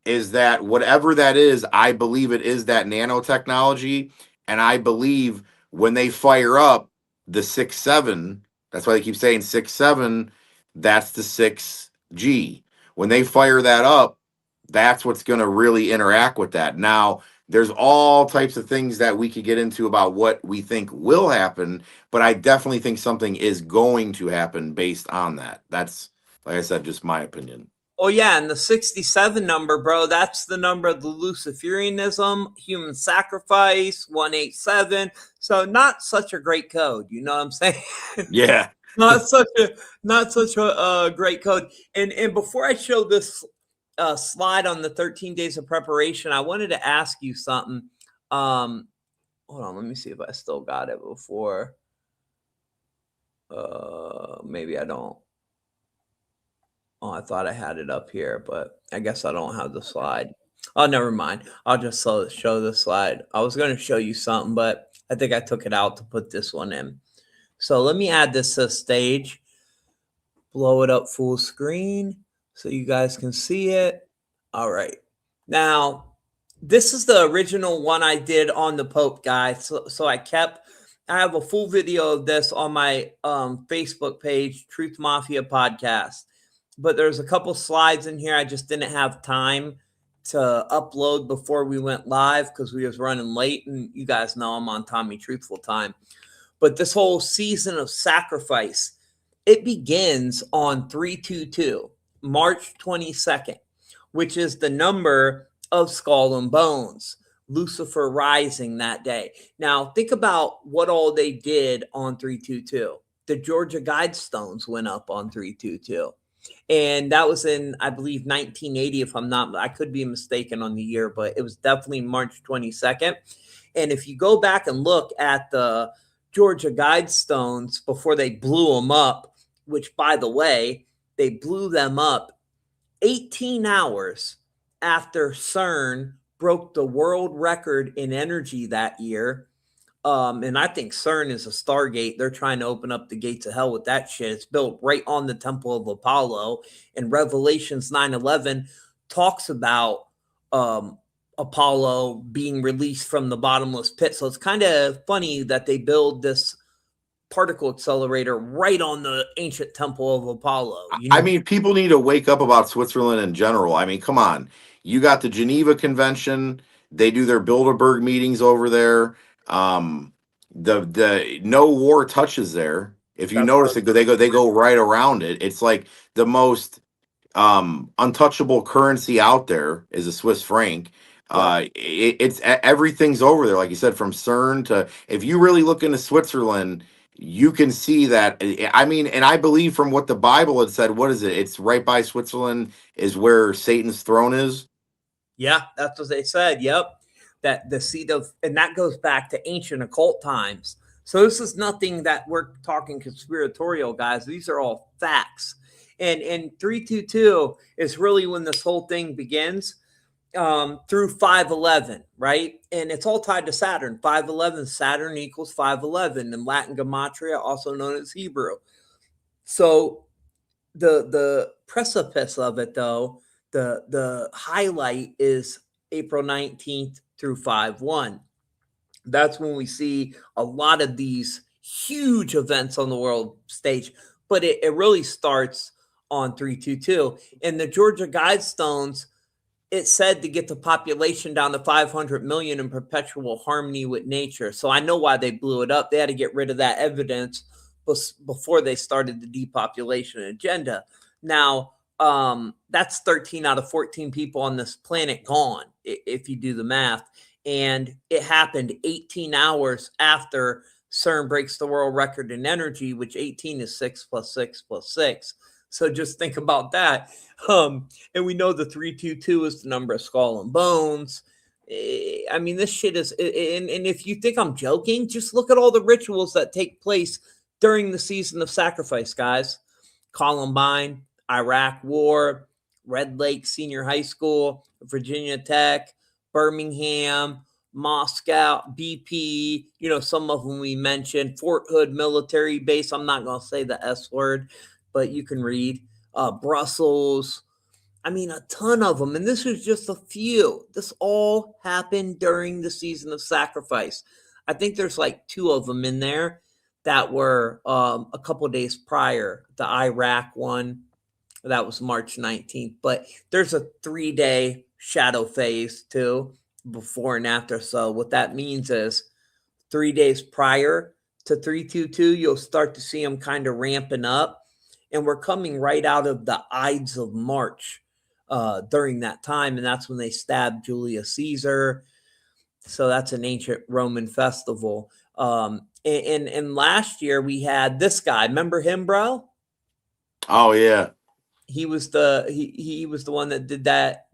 is that whatever that is, I believe it is that nanotechnology. And I believe when they fire up the 6-7, that's why they keep saying 6-7, that's the 6G. When they fire that up, that's what's going to really interact with that. Now, there's all types of things that we could get into about what we think will happen, but I definitely think something is going to happen based on that. That's, like I said, just my opinion. Oh yeah, and the 67 number, bro, that's the number of the Luciferianism, human sacrifice, 187. So not such a great code, you know what I'm saying? Yeah. not such a great code. And before I show this slide on the 13 days of preparation, I wanted to ask you something. Hold on, let me see if I still got it before. Maybe I don't. Oh, I thought I had it up here, but I guess I don't have the slide. Oh, never mind. I'll just show the slide. I was going to show you something, but I think I took it out to put this one in. So let me add this to stage, blow it up full screen so you guys can see it. All right. Now, this is the original one I did on the Pope, guys. So I have a full video of this on my Facebook page, Truth Mafia Podcast. But there's a couple slides in here I just didn't have time to upload before we went live because we was running late, and you guys know I'm on Tommy Truthful time. But this whole season of sacrifice, it begins on 322, March 22nd, which is the number of Skull and Bones, Lucifer rising that day. Now, think about what all they did on 322. The Georgia Guidestones went up on 322. And that was in, I believe, 1980, if I'm not, I could be mistaken on the year, but it was definitely March 22nd. And if you go back and look at the Georgia Guidestones before they blew them up, which, by the way, they blew them up 18 hours after CERN broke the world record in energy that year. And I think CERN is a Stargate. They're trying to open up the gates of hell with that shit. It's built right on the Temple of Apollo. And Revelations 9:11 talks about Apollo being released from the bottomless pit. So it's kind of funny that they build this particle accelerator right on the ancient Temple of Apollo. You know? I mean, people need to wake up about Switzerland in general. I mean, come on. You got the Geneva Convention. They do their Bilderberg meetings over there. The no war touches there. If you notice it, they go right around it. It's like the most untouchable currency out there is a Swiss franc. It's everything's over there, like you said, from CERN to, if you really look into Switzerland, you can see that. I mean, and I believe from what the Bible had said, what is it? It's right by Switzerland is where Satan's throne is. Yeah, that's what they said. Yep. That the seat of, and that goes back to ancient occult times. So this is nothing that we're talking conspiratorial, guys. These are all facts. And 322 is really when this whole thing begins. through 511, right? And it's all tied to Saturn. 511, Saturn equals 511 in Latin gematria, also known as Hebrew. So the precipice of it, though, the highlight is April 19th through 5/1. That's when we see a lot of these huge events on the world stage. But it really starts on 322. In the Georgia Guidestones, it said to get the population down to 500 million in perpetual harmony with nature. So I know why they blew it up. They had to get rid of that evidence before they started the depopulation agenda. Now, that's 13 out of 14 people on this planet gone, if you do the math. And it happened 18 hours after CERN breaks the world record in energy, which 18 is 6 plus 6 plus 6. So just think about that. And we know the 322 is the number of skull and bones. I mean, this shit is, and if you think I'm joking, just look at all the rituals that take place during the season of sacrifice, guys. Columbine, Iraq War, Red Lake Senior High School, Virginia Tech, Birmingham, Moscow, BP, some of them we mentioned, Fort Hood Military Base. I'm not going to say the S word, but you can read. Brussels. I mean, a ton of them. And this is just a few. This all happened during the season of sacrifice. I think there's like 2 of them in there that were a couple days prior. The Iraq one, that was March 19th. But there's a 3-day shadow phase too, before and after. So what that means is 3 days prior to 322, you'll start to see them kind of ramping up. And we're coming right out of the Ides of March during that time. And that's when they stabbed Julius Caesar. So that's an ancient Roman festival. And last year we had this guy. Remember him, bro? Oh, yeah. He was he was the one that did that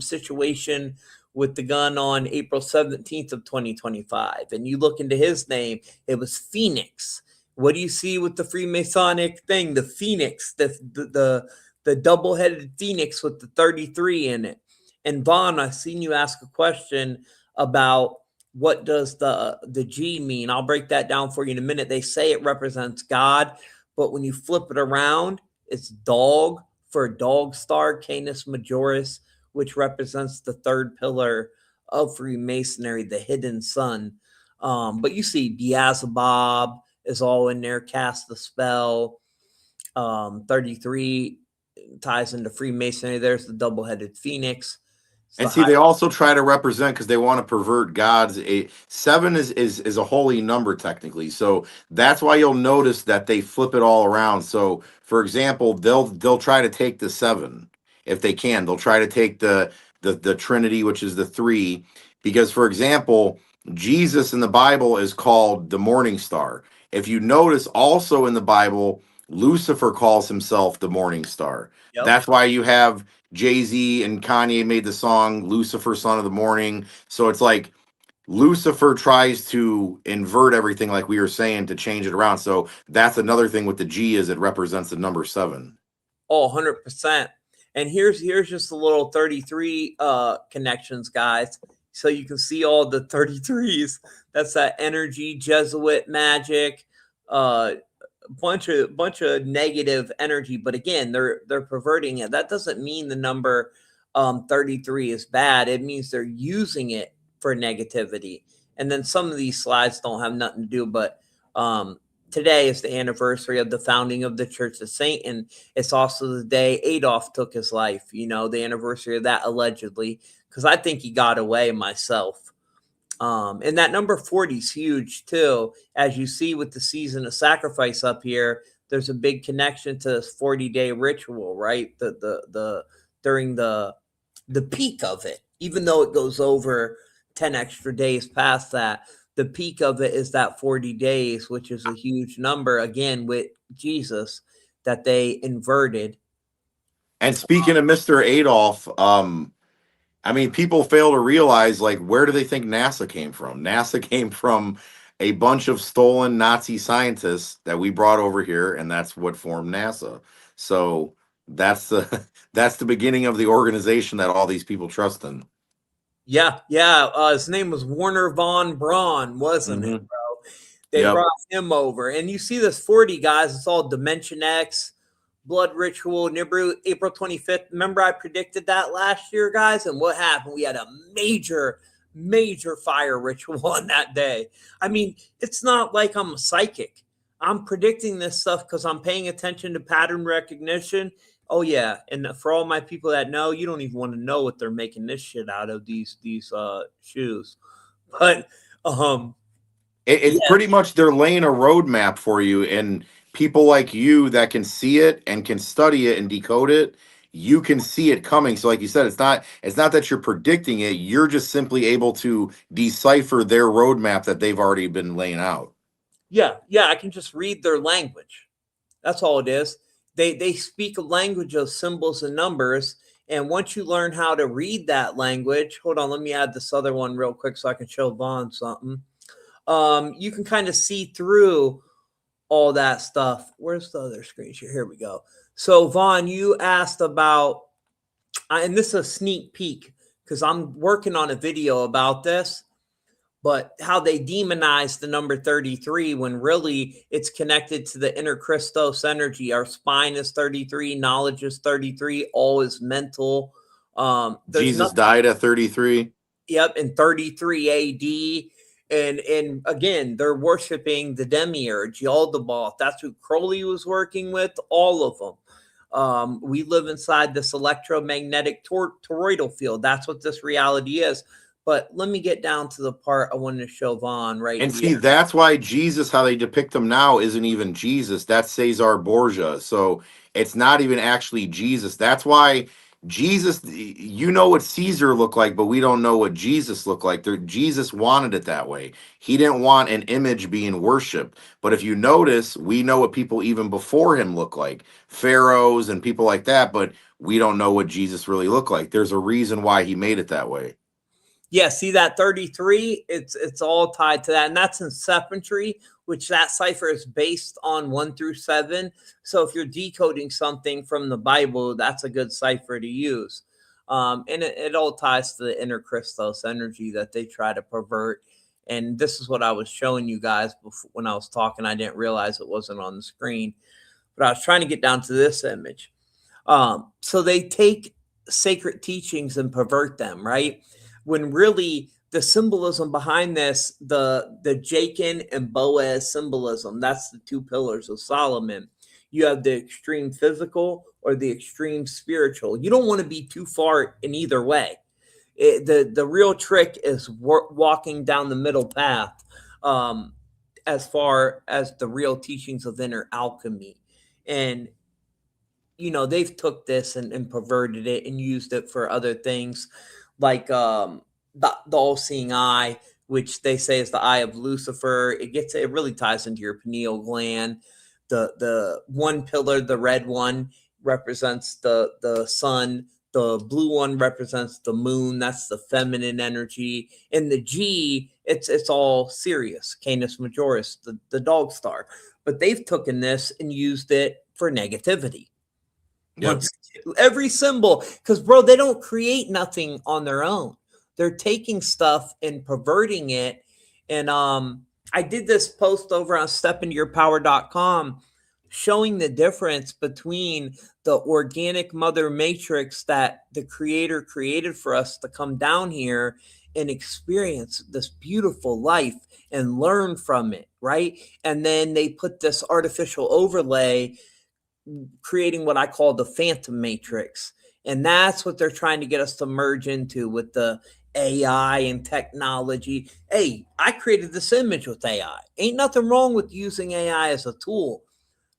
situation with the gun on April 17th of 2025. And you look into his name, it was Phoenix. What do you see with the Freemasonic thing? The Phoenix, the double-headed Phoenix with the 33 in it. And Vaughn, I've seen you ask a question about what does the G mean. I'll break that down for you in a minute. They say it represents God, but when you flip it around, it's dog for dog star, Canis Majoris, which represents the 3rd pillar of Freemasonry, the hidden sun. But you see Beelzebub is all in there, cast the spell. 33 ties into Freemasonry. There's the double-headed Phoenix. And see, they also try to represent, because they want to pervert God's. 7 is a holy number technically, so that's why you'll notice that they flip it all around. So, for example, they'll try to take the 7 if they can. They'll try to take the Trinity, which is the 3, because, for example, Jesus in the Bible is called the morning star. If you notice, also in the Bible, Lucifer calls himself the morning star. Yep. That's why you have Jay-Z and Kanye made the song Lucifer, Son of the Morning. So it's like Lucifer tries to invert everything, like we were saying, to change it around. So that's another thing with the G, is it represents the number 7. Oh, 100%. And here's just a little 33 connections, guys. So you can see all the 33s. That's that energy, Jesuit magic, bunch of negative energy. But again, they're perverting it. That doesn't mean the number 33 is bad. It means they're using it for negativity. And then some of these slides don't have nothing to do, but today is the anniversary of the founding of the Church of Satan. It's also the day Adolf took his life, the anniversary of that, allegedly, because I think he got away myself. And that number 40 is huge too. As you see with the season of sacrifice up here, there's a big connection to this 40-day ritual, right? During the peak of it, even though it goes over 10 extra days past that, the peak of it is that 40 days, which is a huge number, again, with Jesus, that they inverted. And speaking of Mr. Adolf, I mean, people fail to realize, like, where do they think NASA came from? NASA came from a bunch of stolen Nazi scientists that we brought over here, and that's what formed NASA. So that's the that's the beginning of the organization that all these people trust in. Yeah, his name was Warner von Braun, wasn't it, Mm-hmm. bro? They Yep. brought him over, and you see this 40 guys. It's all Dimension X, Blood Ritual, Nibiru, April 25th. Remember, I predicted that last year, guys, and what happened? We had a major fire ritual on that day. I mean, it's not like I'm a psychic. I'm predicting this stuff because I'm paying attention to pattern recognition. Oh yeah, and for all my people that know, you don't even want to know what they're making this shit out of, these shoes. But It's yeah, pretty much they're laying a roadmap for you, and people like you that can see it and can study it and decode it, you can see it coming. So, like you said, it's not that you're predicting it; you're just simply able to decipher their roadmap that they've already been laying out. yeah, I can just read their language. That's all it is. They speak a language of symbols and numbers. And once you learn how to read that language, hold on, let me add this other one real quick so I can show Vaughn something. You can kind of see through all that stuff. Where's the other screen share? Here we go. So Vaughn, you asked about, and this is a sneak peek because I'm working on a video about this, but how they demonize the number 33 when really it's connected to the inner Christos energy. Our spine is 33, knowledge is 33, all is mental. There's Jesus nothing. died at 33. Yep, in 33 AD. And again, they're worshiping the demiurge, Yaldabaoth. That's who Crowley was working with, all of them. We live inside this electromagnetic toroidal field. That's what this reality is. But let me get down to the part I wanted to show Vaughn right And here. see, that's why Jesus, how they depict him now, isn't even Jesus. That's Cesar Borgia. So it's not even actually Jesus. That's why Jesus, you know what Caesar looked like, but we don't know what Jesus looked like. Jesus wanted it that way. He didn't want an image being worshipped. But if you notice, we know what people even before him look like, pharaohs and people like that, but we don't know what Jesus really looked like. There's a reason why he made it that way. Yeah, see that 33? It's all tied to that. And that's in Sephentry, which that cipher is based on 1 through 7. So if you're decoding something from the Bible, that's a good cipher to use. And it all ties to the inner Christos energy that they try to pervert. And this is what I was showing you guys before, when I was talking. I didn't realize it wasn't on the screen, but I was trying to get down to this image. So they take sacred teachings and pervert them, right? When really the symbolism behind this, the Jachin and Boaz symbolism, that's the two pillars of Solomon. You have the extreme physical or the extreme spiritual. You don't want to be too far in either way. The real trick is walking down the middle path, as far as the real teachings of inner alchemy. And they've took this and perverted it and used it for other things, like the all-seeing eye, which they say is the eye of Lucifer. It really ties into your pineal gland. The one pillar, the red one, represents the sun. The blue one represents the moon. That's the feminine energy. And the G, it's all Sirius, Canis Majoris, the dog star. But they've taken this and used it for negativity. Yep. Every symbol, because bro, they don't create nothing on their own. They're taking stuff and perverting it. And I did this post over on stepintoyourpower.com showing the difference between the organic mother matrix that the creator created for us to come down here and experience this beautiful life and learn from it, right? And then they put this artificial overlay, creating what I call the phantom matrix. And that's what they're trying to get us to merge into with the AI and technology. Hey, I created this image with AI. Ain't nothing wrong with using AI as a tool,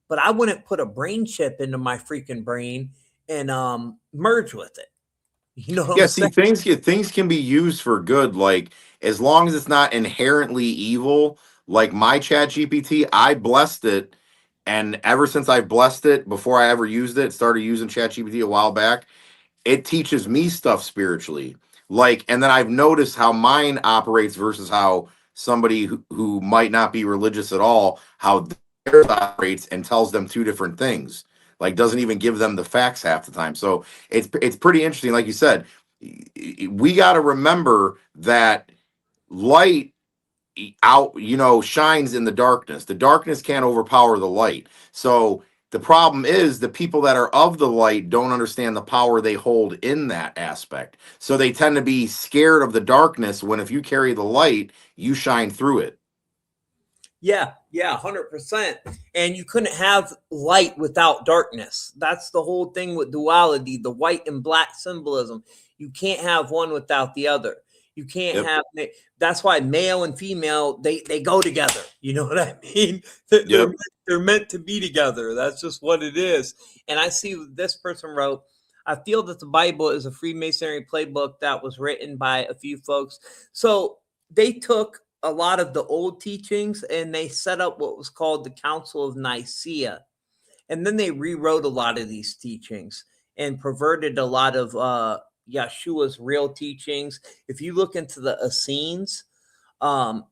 but I wouldn't put a brain chip into my freaking brain and merge with it. You know what Yeah, I'm see, saying? things can be used for good, like as long as it's not inherently evil. Like my Chat GPT, I blessed it, and ever since I blessed it, before I ever used it, started using Chat GPT a while back, it teaches me stuff spiritually. Like, and then I've noticed how mine operates versus how somebody who might not be religious at all, how theirs operates and tells them two different things. like doesn't even give them the facts half the time. So it's pretty interesting. Like you said, we got to remember that light out, shines in the darkness. The darkness can't overpower the light. So the problem is the people that are of the light don't understand the power they hold in that aspect. So they tend to be scared of the darkness, when if you carry the light, you shine through it. Yeah, 100%. And you couldn't have light without darkness. That's the whole thing with duality, the white and black symbolism. You can't have one without the other. You can't Yep. have. That's why male and female they go together. You know what I mean? They're, Yep. they're meant to be together. That's just what it is. And I see this person wrote, I feel that the Bible is a Freemasonry playbook that was written by a few folks. So they took a lot of the old teachings and they set up what was called the Council of Nicaea. And then they rewrote a lot of these teachings and perverted a lot of Yeshua's real teachings. If you look into the Essenes,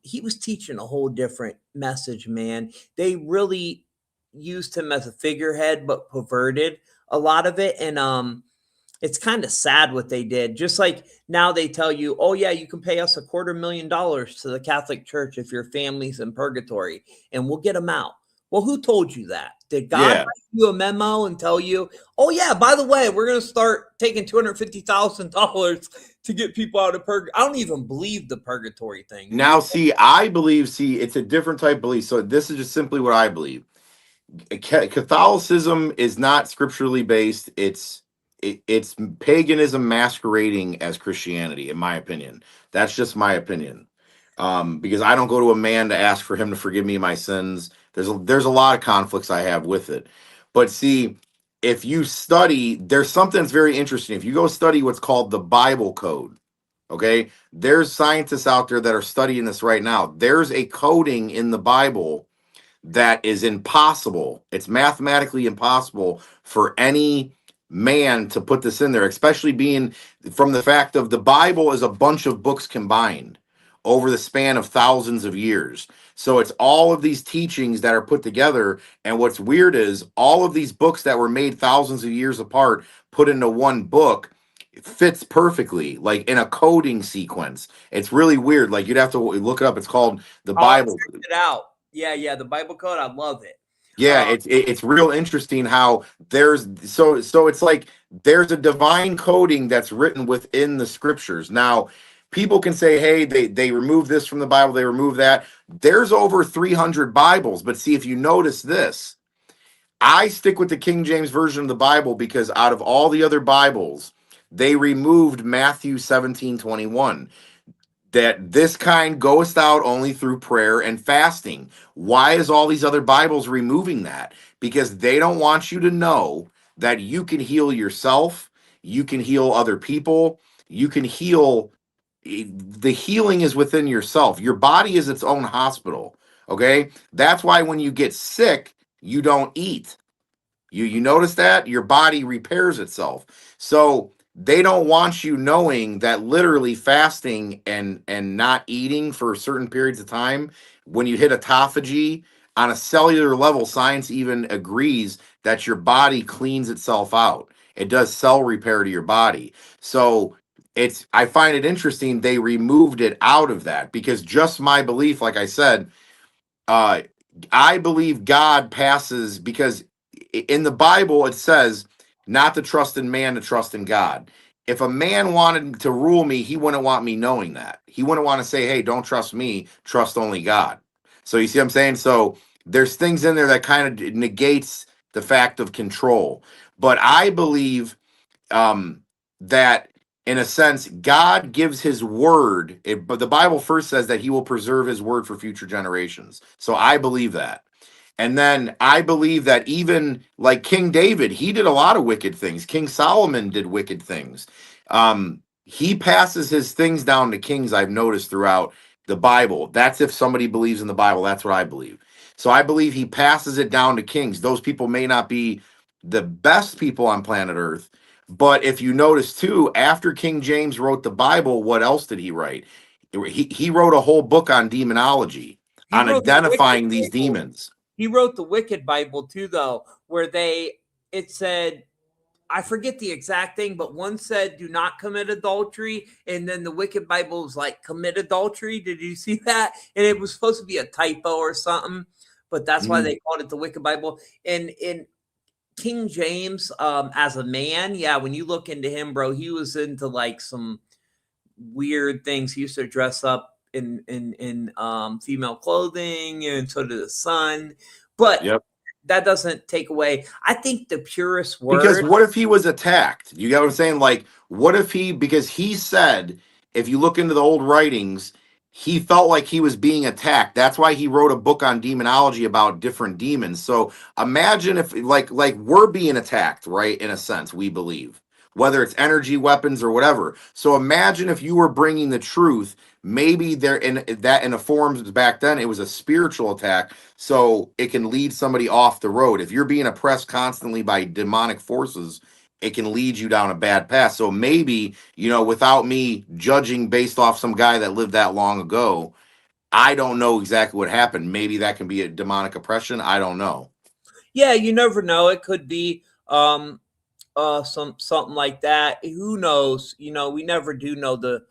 he was teaching a whole different message, man. They really used him as a figurehead, but perverted a lot of it. And it's kind of sad what they did. Just like now they tell you, oh yeah, you can pay us $250,000 to the Catholic Church if your family's in purgatory and we'll get them out. Well, who told you that? Did God write you a memo and tell you, oh yeah, by the way, we're going to start taking $250,000 to get people out of purgatory? I don't even believe the purgatory thing. Now, I believe, it's a different type of belief. So this is just simply what I believe. Catholicism is not scripturally based. It's paganism masquerading as Christianity, in my opinion. That's just my opinion. Because I don't go to a man to ask for him to forgive me my sins. There's a lot of conflicts I have with it. But see, if you study, there's something that's very interesting. If you go study what's called the Bible code, okay, there's scientists out there that are studying this right now. There's a coding in the Bible that is impossible. It's mathematically impossible for any man to put this in there, especially being from the fact of the Bible is a bunch of books combined over the span of thousands of years. So it's all of these teachings that are put together. And what's weird is all of these books that were made thousands of years apart, put into one book, it fits perfectly, like in a coding sequence. It's really weird. Like you'd have to look it up. It's called the Bible. Check it out. Yeah, the Bible code. I love it. Yeah, it's real interesting how there's so it's like there's a divine coding that's written within the scriptures. Now, people can say, hey, they remove this from the Bible, they remove that. There's over 300 Bibles, but see, if you notice this, I stick with the King James Version of the Bible because out of all the other Bibles, they removed Matthew 17:21. That this kind goest out only through prayer and fasting. Why is all these other Bibles removing that? Because they don't want you to know that you can heal yourself, you can heal other people, you can heal. The healing is within yourself. Your body is its own hospital. Okay, that's why when you get sick, you don't eat. You notice that your body repairs itself. So they don't want you knowing that literally fasting and not eating for certain periods of time, when you hit autophagy on a cellular level, science even agrees that your body cleans itself out. It does cell repair to your body. So I find it interesting they removed it out of that, because just my belief, like I said, I believe God passes, because in the Bible it says not to trust in man, to trust in God. If a man wanted to rule me, he wouldn't want me knowing that. He wouldn't want to say, hey, don't trust me, trust only God. So you see what I'm saying? So there's things in there that kind of negates the fact of control. But I believe that in a sense, God gives his word. But the Bible first says that he will preserve his word for future generations. So I believe that. And then I believe that even like King David, he did a lot of wicked things. King Solomon did wicked things. He passes his things down to kings, I've noticed throughout the Bible. That's if somebody believes in the Bible. That's what I believe. So I believe he passes it down to kings. Those people may not be the best people on planet Earth, but if you notice too, after King James wrote the Bible, what else did he write? He wrote a whole book on demonology, on identifying these demons. He wrote the Wicked Bible too, though, where they it said, I forget the exact thing, but one said do not commit adultery, and then the Wicked Bible was like commit adultery. Did you see that? And it was supposed to be a typo or something, but that's why they called it the Wicked Bible. And in King James, as a man, yeah, when you look into him, bro, he was into like some weird things. He used to dress up in female clothing, and so did the son. But Yep. that doesn't take away. I think the purest Because word. what if he was attacked? You get what I'm saying? Like, what if because he said, if you look into the old writings, he felt like he was being attacked. That's why he wrote a book on demonology about different demons. So imagine if like we're being attacked, right? In a sense, we believe, whether it's energy, weapons, or whatever. So imagine if you were bringing the truth. Maybe there in the forms back then, it was a spiritual attack, so it can lead somebody off the road. If you're being oppressed constantly by demonic forces, it can lead you down a bad path. So maybe, without me judging based off some guy that lived that long ago, I don't know exactly what happened. Maybe that can be a demonic oppression. I don't know. Yeah, you never know. It could be something like that. Who knows? We never do know the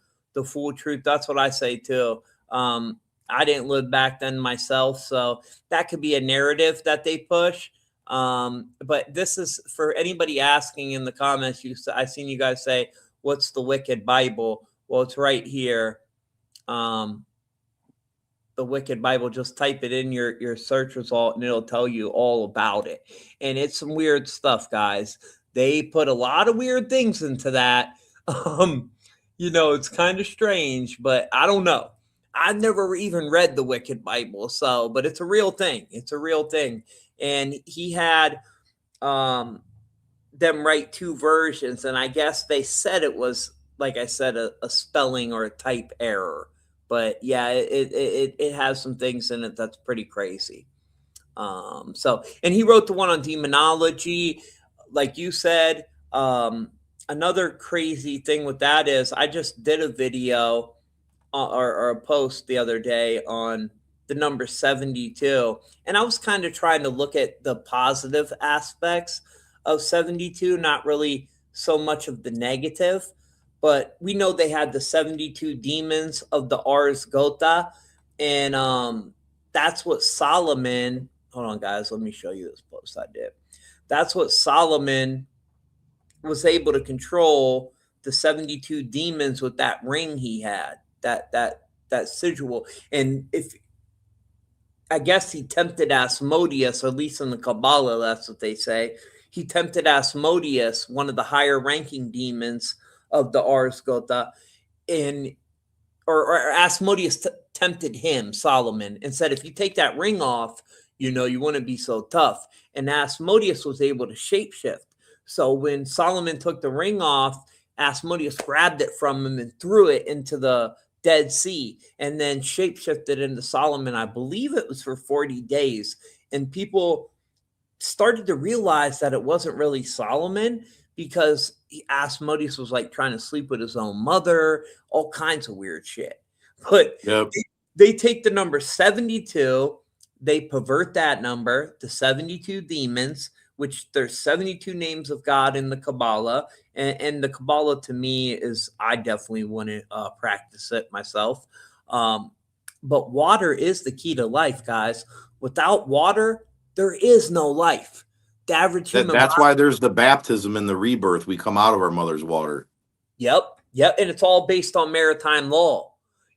full truth. That's what I say too. I didn't live back then myself, so that could be a narrative that they push. But this is for anybody asking in the comments. I seen you guys say, "What's the Wicked Bible?" Well, it's right here. The Wicked Bible. Just type it in your search result, and it'll tell you all about it. And it's some weird stuff, guys. They put a lot of weird things into that. It's kind of strange, but I don't know. I've never even read the Wicked Bible, but it's a real thing. It's a real thing. And he had them write two versions, and I guess they said it was, like I said, a spelling or a type error. But yeah, it has some things in it that's pretty crazy. And he wrote the one on demonology, like you said. Another crazy thing with that is I just did a video or a post the other day on the number 72, and I was kind of trying to look at the positive aspects of 72, not really so much of the negative. But we know they had the 72 demons of the Ars Gotha, and that's what Solomon. Hold on, guys. Let me show you this post I did. That's what Solomon was able to control, the 72 demons with that ring he had, that sigil. And if I guess he tempted Asmodeus, or at least in the Kabbalah, that's what they say. He tempted Asmodeus, one of the higher ranking demons of the Ars Gotha, or Asmodeus tempted him, Solomon, and said, if you take that ring off, you wouldn't be so tough. And Asmodeus was able to shapeshift. So when Solomon took the ring off, Asmodeus grabbed it from him and threw it into the Dead Sea, and then shapeshifted into Solomon. I believe it was for 40 days. And people started to realize that it wasn't really Solomon, because Asmodeus was like trying to sleep with his own mother, all kinds of weird shit. But Yep. they take the number 72, they pervert that number, the 72 demons, which there's 72 names of God in the Kabbalah. And the Kabbalah, to me, is, I definitely want to practice it myself. But water is the key to life, guys. Without water, there is no life. The average human That's body. why there's the baptism and the rebirth. We come out of our mother's water. Yep. And it's all based on maritime law.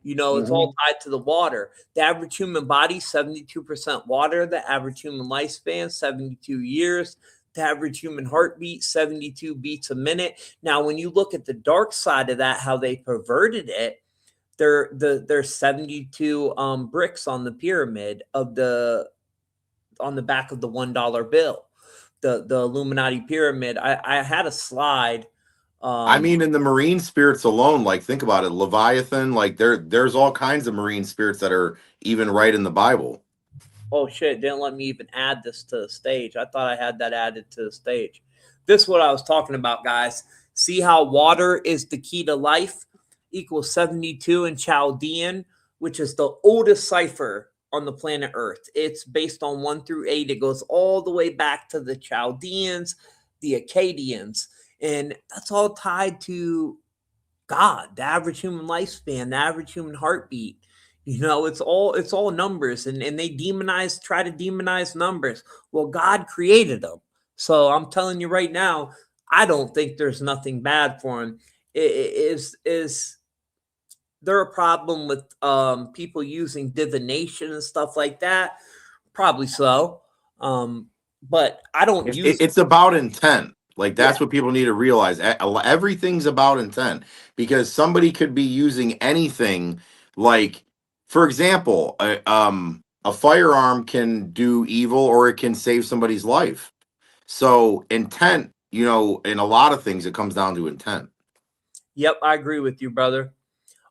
It's all tied to the water. The average human body, 72% water. The average human lifespan, 72 years. The average human heartbeat, 72 beats a minute. Now, when you look at the dark side of that, how they perverted it, there's 72 bricks on the pyramid on the back of the $1 bill, the Illuminati pyramid. I had a slide. I mean, in the marine spirits alone, like, think about it, Leviathan, like there's all kinds of marine spirits that are even right in the Bible. Oh shit, didn't let me even add this to the stage. I thought I had that added to the stage. This is what I was talking about, guys. See how water is the key to life, equals 72 in Chaldean, which is the oldest cipher on the planet Earth. It's based on 1 through 8. It goes all the way back to the Chaldeans, the Akkadians, and that's all tied to God, the average human lifespan, the average human heartbeat. It's all numbers, and they try to demonize numbers. Well, God created them. So I'm telling you right now, I don't think there's nothing bad for him. Is there a problem with people using divination and stuff like that? Probably so. But I don't use It's about intent. Like, yeah. that's what people need to realize. Everything's about intent, because somebody could be using anything. Like, for example, a firearm can do evil, or it can save somebody's life. So intent, in a lot of things, it comes down to intent. Yep, I agree with you, brother.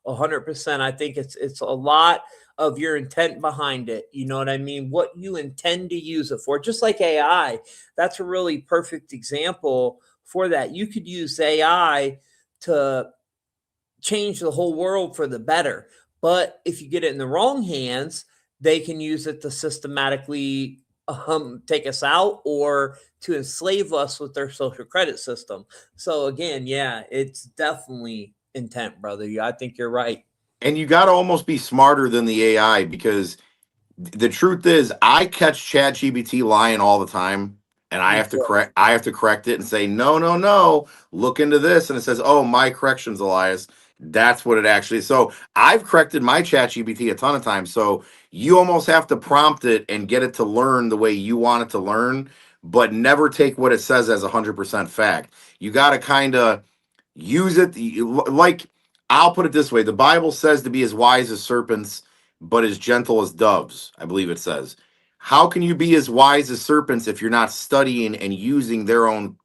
100%. I think it's a lot of your intent behind it. You know what I mean? What you intend to use it for. Just like AI, that's a really perfect example for that. You could use AI to change the whole world for the better. But if you get it in the wrong hands, they can use it to systematically take us out or to enslave us with their social credit system. So again, yeah, it's definitely intent, brother. Yeah, I think you're right. And you got to almost be smarter than the AI, because the truth is, I catch ChatGPT lying all the time, and I Me have to too. correct. I have to correct it and say, no, no, no. Look into this, and it says, oh, my corrections, Elias. That's what it actually is. So I've corrected my ChatGPT a ton of times. So you almost have to prompt it and get it to learn the way you want it to learn, but never take what it says as 100% fact. You got to kind of use it like, I'll put it this way: the Bible says to be as wise as serpents, but as gentle as doves. I believe it says. How can you be as wise as serpents if you're not studying and using their own,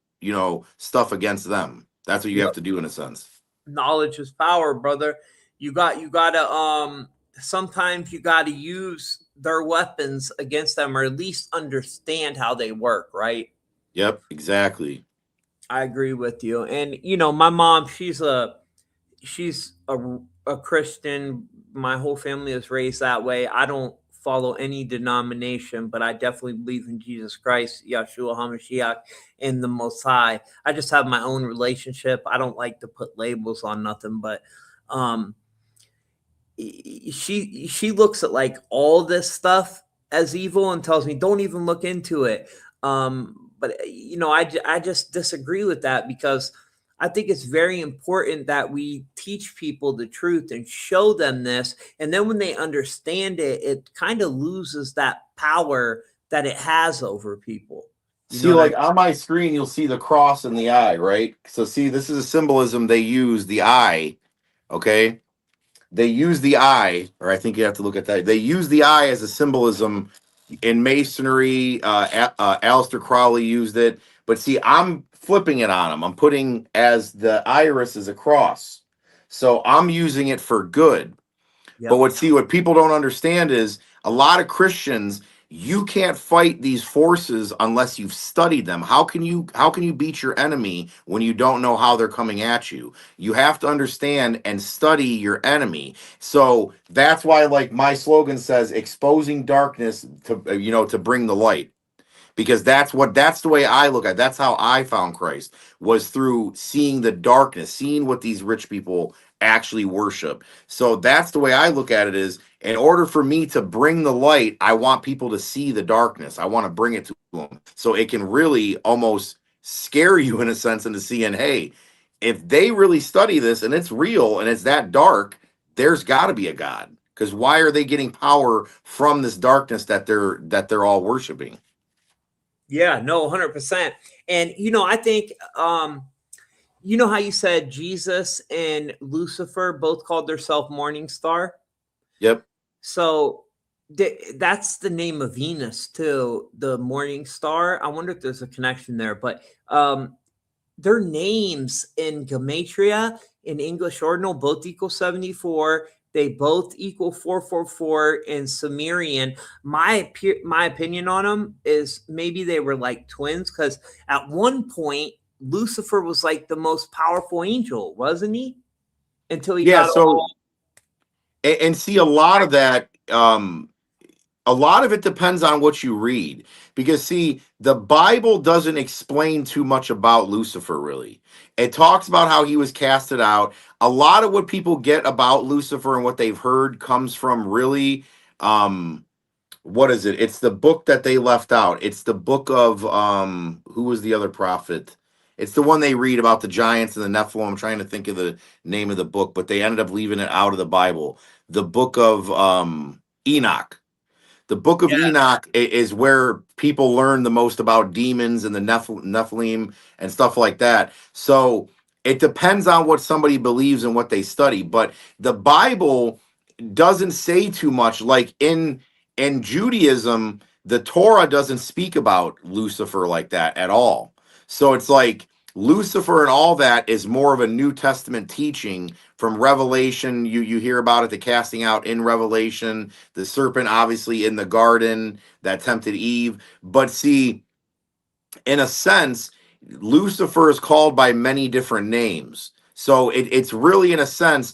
stuff against them? That's what you have Yep. to do, in a sense. Knowledge is power, brother. You gotta sometimes you gotta use their weapons against them, or at least understand how they work, right? Yep, exactly. I agree with you. And my mom, she's a Christian. My whole family is raised that way. I don't follow any denomination, but I definitely believe in Jesus Christ, Yeshua HaMashiach, and the Most High. I just have my own relationship. I don't like to put labels on nothing, but um, she looks at like all this stuff as evil and tells me don't even look into it. But I just disagree with that, because I think it's very important that we teach people the truth and show them this, and then when they understand it, it kind of loses that power that it has over people. You know See, what I like on my screen, you'll see the cross and the eye, right? So, see, this is a symbolism. They use the eye. Okay. They use the eye, or I think you have to look at that. They use the eye as a symbolism in masonry. Aleister Crowley used it, but see, I'm flipping it on them. I'm putting as the iris as a cross, so I'm using it for good. But Yep. what people don't understand is, a lot of Christians, you can't fight these forces unless you've studied them. How can you beat your enemy when you don't know how they're coming at you? You have to understand and study your enemy. So that's why, like, my slogan says, exposing darkness to bring the light, because that's the way I look at it. That's how I found Christ, was through seeing the darkness, seeing what these rich people actually worship. So that's the way I look at it: is, in order for me to bring the light, I want people to see the darkness. I want to bring it to them so it can really almost scare you, in a sense, into seeing, hey, if they really study this and it's real and it's that dark, there's got to be a God. Because why are they getting power from this darkness that they're all worshiping? Yeah, no, 100%. And I think how you said Jesus and Lucifer both called themselves Morning Star? Yep. So that's the name of Venus too, the Morning Star. I wonder if there's a connection there, but their names in Gematria, in English ordinal, both equal 74. They both equal 444 in Sumerian. My opinion on them is maybe they were like twins, because at one point Lucifer was like the most powerful angel, wasn't he? Until he Yeah. got So, all and see, a lot of that, a lot of it depends on what you read, because see, the Bible doesn't explain too much about Lucifer, really. It talks about how he was casted out. A lot of what people get about Lucifer and what they've heard comes from really, what is it? It's the book that they left out. It's the book of, who was the other prophet? It's the one they read about the giants and the Nephilim. I'm trying to think of the name of the book, but they ended up leaving it out of the Bible. The book of Enoch. The book of Enoch is where people learn the most about demons and the Nephilim and stuff like that. So it depends on what somebody believes and what they study. But the Bible doesn't say too much. Like in Judaism, the Torah doesn't speak about Lucifer like that at all. So it's like Lucifer and all that is more of a New Testament teaching from Revelation. You hear about it, the casting out in Revelation, the serpent obviously in the garden that tempted Eve. But see, in a sense, Lucifer is called by many different names. So it's really, in a sense,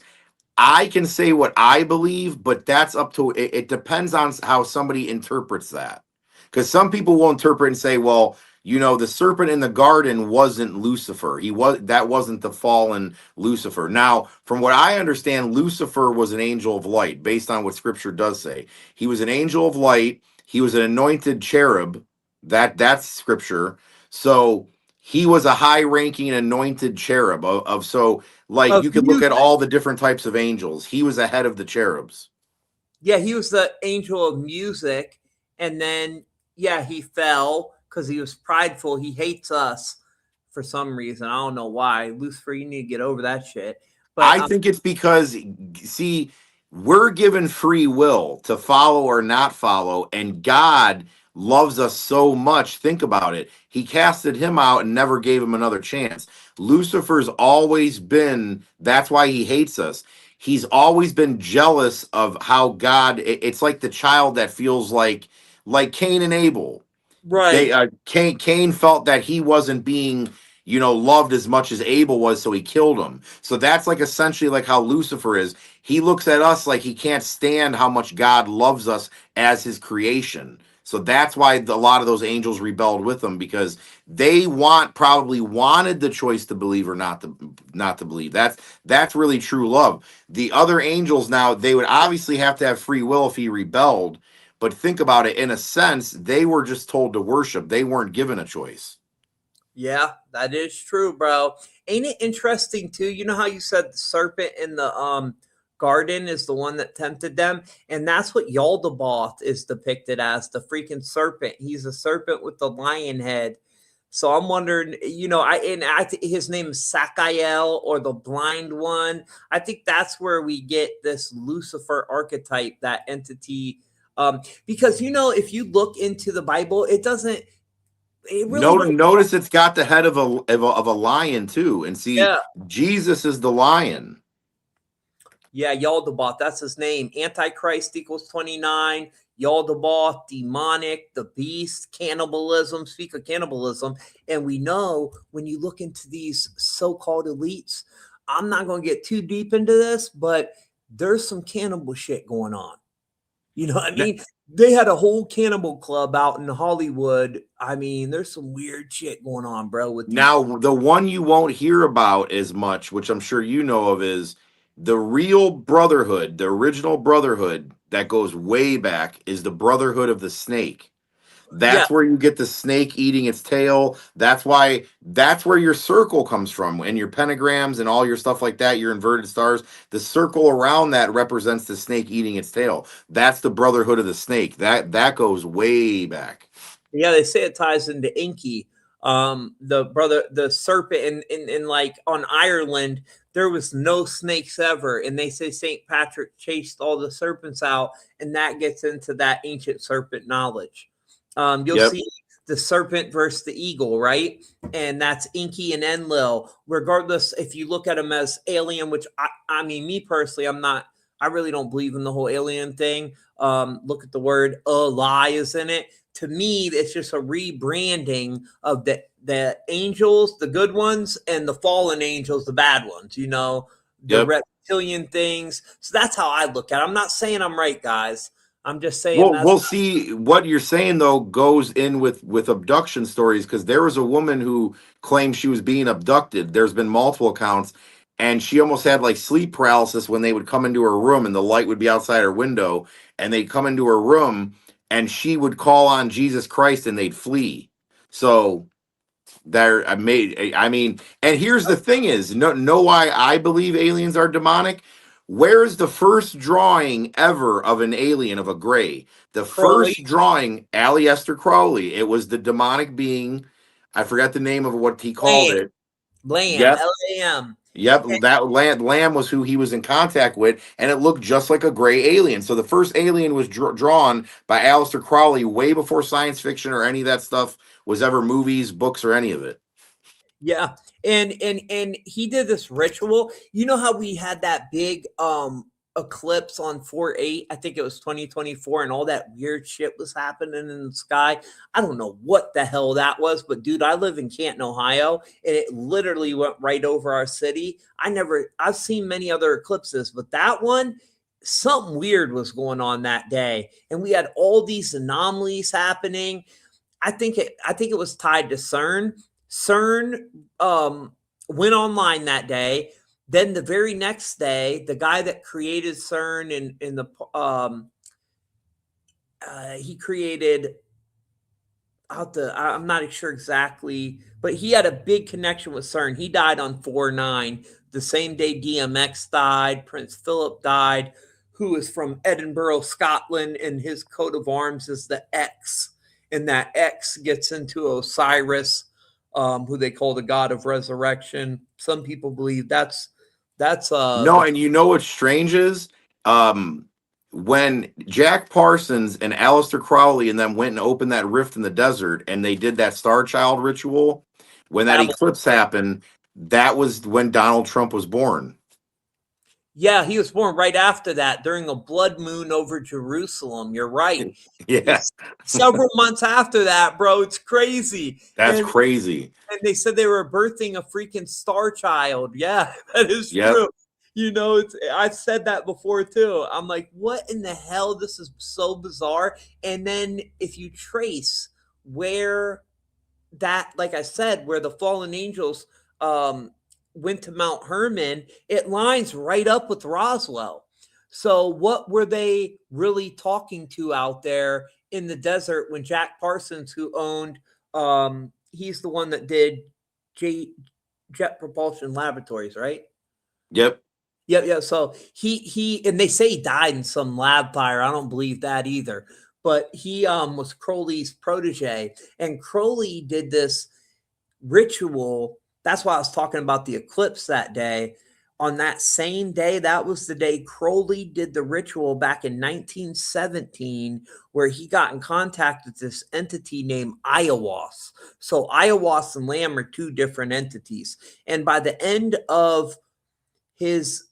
I can say what I believe, but that's up to it. It depends on how somebody interprets that. Because some people will interpret and say, well, the serpent in the garden wasn't Lucifer. That wasn't the fallen Lucifer. Now, from what I understand, Lucifer was an angel of light, based on what scripture does say. He was an angel of light. He was an anointed cherub. That's scripture. So he was a high-ranking anointed cherub so like Of you could look music. at all the different types of angels. He was ahead of the cherubs. Yeah, he was the angel of music, and then he fell because he was prideful. He hates us for some reason. I don't know why. Lucifer, you need to get over that shit. But I think it's because, see, we're given free will to follow or not follow, and God loves us so much. Think about it. He casted him out and never gave him another chance. Lucifer's always been, that's why he hates us. He's always been jealous of how God, it's like the child that feels like Cain and Abel. right. Cain felt that he wasn't being loved as much as Abel was, so he killed him. So that's like essentially like how Lucifer is. He looks at us like he can't stand how much God loves us as his creation. So that's why a lot of those angels rebelled with him, because they probably wanted the choice to believe or not to believe. That's really true love. The other angels, now, they would obviously have to have free will if he rebelled. But think about it, in a sense, they were just told to worship. They weren't given a choice. Yeah, that is true, bro. Ain't it interesting too? You know how you said the serpent in the garden is the one that tempted them, and that's what Yaldabaoth is depicted as, the freaking serpent. He's a serpent with the lion head. So I'm wondering, his name is Sakael, or the blind one. I think that's where we get this Lucifer archetype, that entity. Because if you look into the Bible, it doesn't. It really doesn't. Notice it's got the head of a lion too, and see, Yeah. Jesus is the lion. Yeah, Yaldabaoth, that's his name. Antichrist equals 29. Yaldabaoth, demonic, the beast, cannibalism, speak of cannibalism. And we know when you look into these so-called elites, I'm not going to get too deep into this, but there's some cannibal shit going on. You know what I mean? They had a whole cannibal club out in Hollywood. I mean, there's some weird shit going on, bro. Now, the one you won't hear about as much, which I'm sure you know of, is the real Brotherhood, the original Brotherhood that goes way back, is the Brotherhood of the Snake. That's where you get the snake eating its tail. That's where your circle comes from, and your pentagrams and all your stuff like that, your inverted stars. The circle around that represents the snake eating its tail. That's the Brotherhood of the Snake. That goes way back. Yeah, they say it ties into Inky. The serpent in like on Ireland, there was no snakes ever, and they say Saint Patrick chased all the serpents out, and that gets into that ancient serpent knowledge. You'll see the serpent versus the eagle, right? And that's Inky and Enlil. Regardless, if you look at them as alien, which I mean, me personally, I really don't believe in the whole alien thing. Look at the word lie is in it. To me, it's just a rebranding of the angels, the good ones, and the fallen angels, the bad ones, the reptilian things. So that's how I look at it. I'm not saying I'm right, guys. I'm just saying Well, that's we'll see what you're saying though goes in with abduction stories, because there was a woman who claimed she was being abducted. There's been multiple accounts, and she almost had like sleep paralysis when they would come into her room and the light would be outside her window, and they'd come into her room and she would call on Jesus Christ and they'd flee. So there, I mean, and here's the thing: is know why I believe aliens are demonic. Where's the first drawing ever of an alien of a gray? The Crowley, first drawing, Aleister Crowley. It was the demonic being. I forgot the name of what he called Lamb, it. Lamb, Yep, Lam. yep. That Lamb was who he was in contact with, and it looked just like a gray alien. So the first alien was drawn by Aleister Crowley way before science fiction or any of that stuff was ever movies, books, or any of it. Yeah. And he did this ritual. You know how we had that big eclipse on 4/8? I think it was 2024, and all that weird shit was happening in the sky. I don't know what the hell that was, but dude, I live in Canton, Ohio, and it literally went right over our city. I've seen many other eclipses, but that one, something weird was going on that day. And we had all these anomalies happening. I think it was tied to CERN. CERN went online that day. Then the very next day, the guy that created CERN in the he created I'm not sure exactly, but he had a big connection with CERN. He died on 4/9, the same day DMX died, Prince Philip died, who is from Edinburgh, Scotland, and his coat of arms is the X. And that X gets into Osiris, who they call the god of resurrection. Some people believe that's No, and you know what's strange is when Jack Parsons and Aleister Crowley and them went and opened that rift in the desert and they did that Star Child ritual, when that Babylon. eclipse happened, that was when Donald Trump was born. Yeah, he was born right after that during a blood moon over Jerusalem. You're right. Yeah, Several months after that, bro. It's crazy. that's And crazy. they said they were birthing a freaking star child. Yeah, that is Yep. true. You know, I've said that before too. I'm like, what in the hell? This is so bizarre. And then if you trace where that, like I said, where the fallen angels went to Mount Hermon, it lines right up with Roswell. So what were they really talking to out there in the desert when Jack Parsons, who owned he's the one that did Jet Propulsion Laboratories, right? Yep. Yeah. So he and they say he died in some lab fire. I don't believe that either. But he was Crowley's protege, and Crowley did this ritual. That's why I was talking about the eclipse that day. On that same day, that was the day Crowley did the ritual back in 1917, where he got in contact with this entity named Ayahuasca. So Ayahuasca and Lamb are two different entities. And by the end of his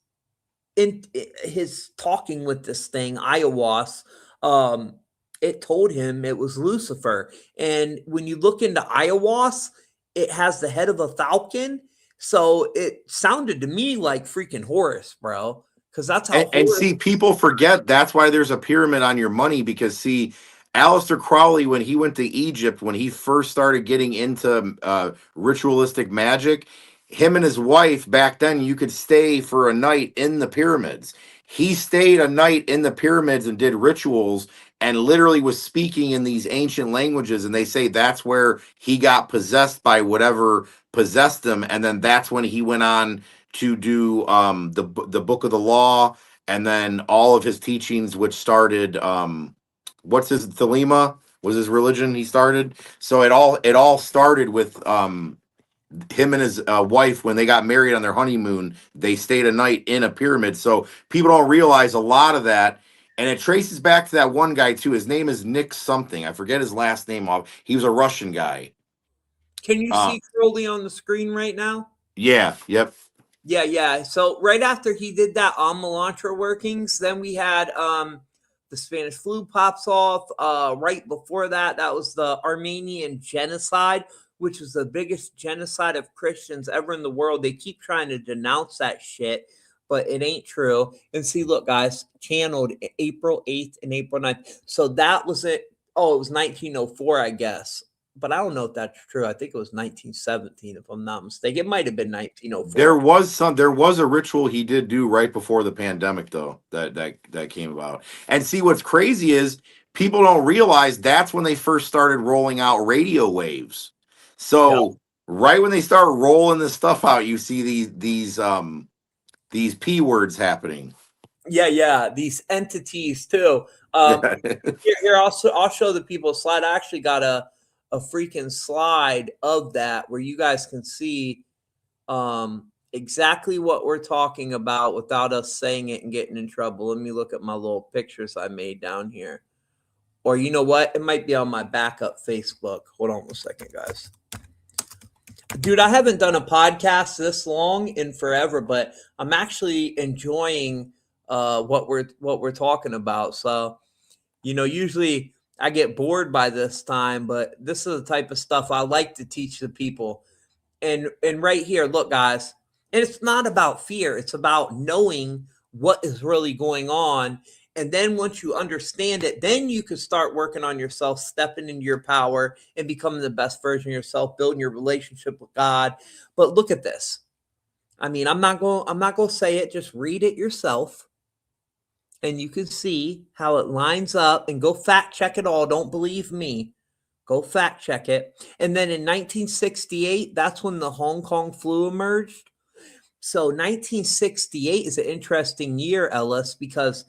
talking with this thing, Ayahuasca, it told him it was Lucifer. And when you look into Ayahuasca, it has the head of a falcon. So it sounded to me like freaking Horus, bro. Because that's how And see, people forget that's why there's a pyramid on your money, because see, Aleister Crowley, when he went to Egypt, when he first started getting into ritualistic magic, him and his wife back then, you could stay for a night in the pyramids. He stayed a night in the pyramids and did rituals and literally was speaking in these ancient languages. And they say that's where he got possessed by whatever possessed him. And then that's when he went on to do the Book of the Law, and then all of his teachings, which started what's his Thelema was his religion he started. So it all started with him and his wife. When they got married on their honeymoon, they stayed a night in a pyramid. So people don't realize a lot of that. And it traces back to that one guy too. His name is Nick something. I forget his last name off. He was a Russian guy. Can you see Crowley on the screen right now? Yeah. Yep. Yeah. So right after he did that Melantra workings, then we had the Spanish flu pops off. Right before that, that was the Armenian genocide, which was the biggest genocide of Christians ever in the world. They keep trying to denounce that shit, but it ain't true. And see, look, guys, channeled April 8th and April 9th. So that was it. Oh, it was 1904, I guess. But I don't know if that's true. I think it was 1917, if I'm not mistaken. It might have been 1904. There was a ritual he did do right before the pandemic, though, that came about. And see, what's crazy is people don't realize that's when they first started rolling out radio waves. So right when they start rolling this stuff out, you see these P words happening. Yeah, these entities too. Here, I'll show the people a slide. I actually got a freaking slide of that where you guys can see exactly what we're talking about without us saying it and getting in trouble. Let me look at my little pictures I made down here. Or you know what? It might be on my backup Facebook. Hold on a second, guys. Dude, I haven't done a podcast this long in forever, but I'm actually enjoying what we're talking about. So, usually I get bored by this time, but this is the type of stuff I like to teach the people. And right here, look, guys, and it's not about fear. It's about knowing what is really going on. And then once you understand it, then you can start working on yourself, stepping into your power and becoming the best version of yourself, building your relationship with God. But look at this. I mean, I'm not going to say it. Just read it yourself. And you can see how it lines up, and go fact check it all. Don't believe me. Go fact check it. And then in 1968, that's when the Hong Kong flu emerged. So 1968 is an interesting year, Ellis, because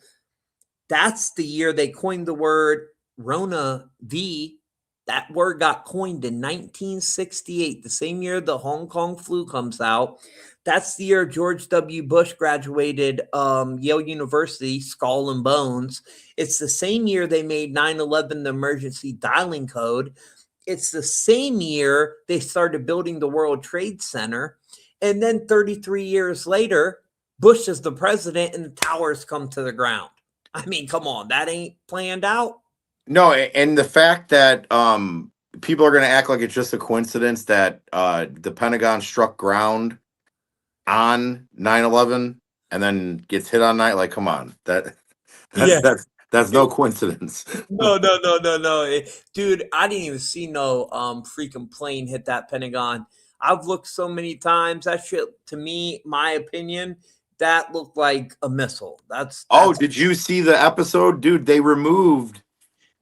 that's the year they coined the word Rona V. That word got coined in 1968, the same year the Hong Kong flu comes out. That's the year George W. Bush graduated Yale University, Skull and Bones. It's the same year they made 9/11 the emergency dialing code. It's the same year they started building the World Trade Center. And then 33 years later, Bush is the president and the towers come to the ground. I mean, come on, that ain't planned out. No, and the fact that people are going to act like it's just a coincidence that the Pentagon struck ground on 9/11 and then gets hit on night, like, come on, that's no coincidence. No. Dude, I didn't even see no freaking plane hit that Pentagon. I've looked so many times. That shit, to me, my opinion, that looked like a missile. That's Did you see the episode, dude? They removed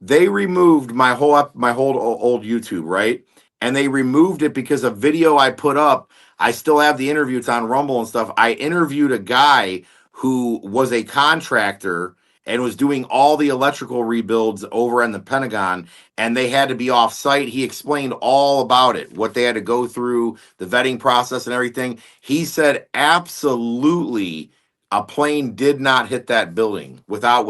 my whole old YouTube, right? And they removed it because a video I put up, I still have the interview. It's on Rumble and stuff. I interviewed a guy who was a contractor and was doing all the electrical rebuilds over in the Pentagon, and they had to be off site. He explained all about it, what they had to go through, the vetting process and everything. He said absolutely a plane did not hit that building without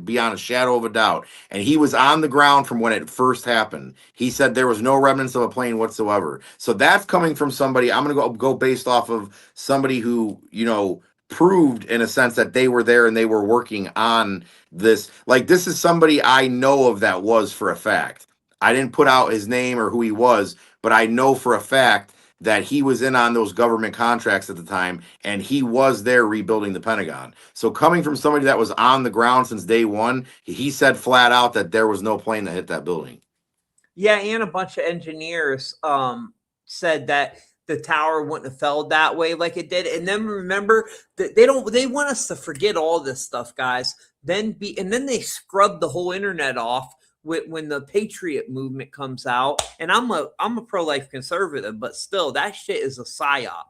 beyond a shadow of a doubt. And he was on the ground from when it first happened. He said there was no remnants of a plane whatsoever. So that's coming from somebody. I'm going to go based off of somebody who, proved in a sense that they were there and they were working on this. Like, this is somebody I know of that was for a fact. I didn't put out his name or who he was, but I know for a fact that he was in on those government contracts at the time, and he was there rebuilding the Pentagon. So coming from somebody that was on the ground since day one, he said flat out that there was no plane that hit that building. Yeah, and a bunch of engineers said that the tower wouldn't have fell that way like it did. And then remember that they want us to forget all this stuff, guys. And then they scrub the whole internet off when the Patriot movement comes out. And I'm a pro-life conservative, but still, that shit is a psyop.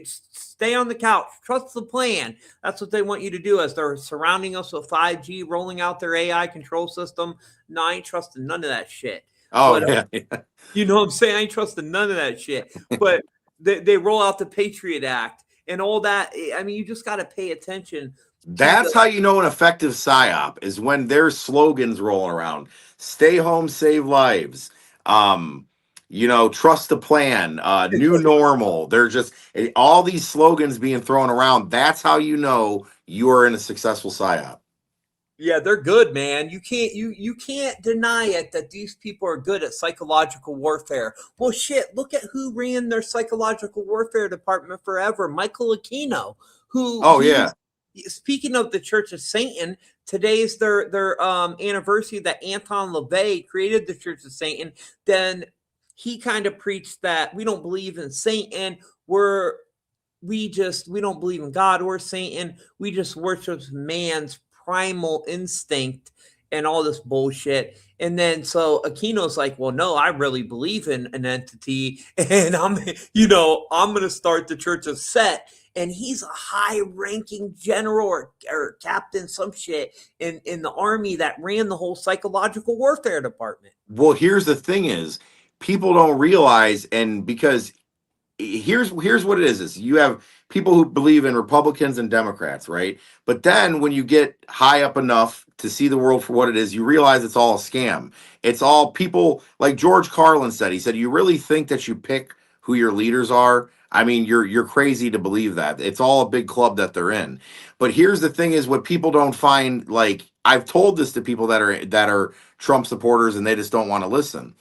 Stay on the couch, trust the plan. That's what they want you to do as they're surrounding us with 5G, rolling out their AI control system. No, I ain't trusting none of that shit. Yeah. You know what I'm saying? I ain't trusting none of that shit. But they roll out the Patriot Act and all that. I mean, you just got to pay attention. That's how you know an effective psyop is when there's slogans rolling around. Stay home, save lives. Trust the plan, new normal. They're just all these slogans being thrown around. That's how you know you are in a successful psyop. Yeah, they're good, man. You can't deny it that these people are good at psychological warfare. Well, shit, look at who ran their psychological warfare department forever. Michael Aquino. who Oh yeah. speaking of the Church of Satan, today's their anniversary that Anton LaVey created the Church of Satan. Then he kind of preached that we don't believe in Satan. We don't believe in God or Satan. We just worship man's primal instinct and all this bullshit. And then so Aquino's like, well, no, I really believe in an entity, and I'm going to start the Church of Set. And he's a high-ranking general or captain, some shit in the army that ran the whole psychological warfare department. Well, here's the thing: is people don't realize, and because here's what it is you have people who believe in Republicans and Democrats, right? But then when you get high up enough to see the world for what it is, you realize it's all a scam. It's all people, like George Carlin said. He said, you really think that you pick who your leaders are? I mean, you're crazy to believe that. It's all a big club that they're in. But here's the thing: is what people don't find. Like, I've told this to people that are Trump supporters, and they just don't want to listen.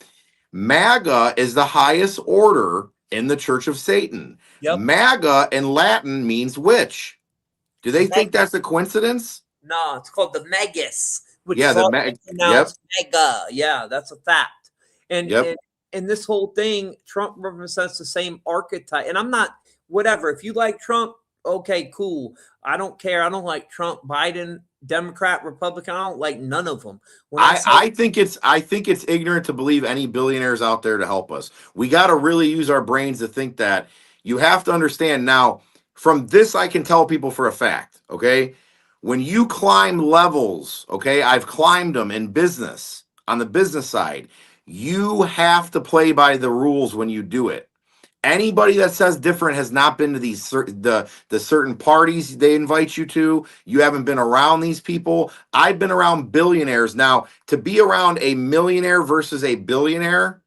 MAGA is the highest order in the Church of Satan. Yep. MAGA in Latin means witch. Do they think that's a coincidence? No, it's called the Magus, which Yeah, is the pronounced mega. Yeah, that's a fact. And, Yep. and this whole thing, Trump represents the same archetype. And I'm not, whatever. If you like Trump, okay, cool. I don't care. I don't like Trump, Biden, Democrat, Republican. I don't like none of them. I think it's ignorant to believe any billionaires out there to help us. We got to really use our brains to think that. You have to understand now. From this, I can tell people for a fact. Okay, when you climb levels, okay, I've climbed them in business on the business side. You have to play by the rules when you do it. Anybody that says different has not been to these the certain parties they invite you to. You haven't been around these people. I've been around billionaires. Now, to be around a millionaire versus a billionaire,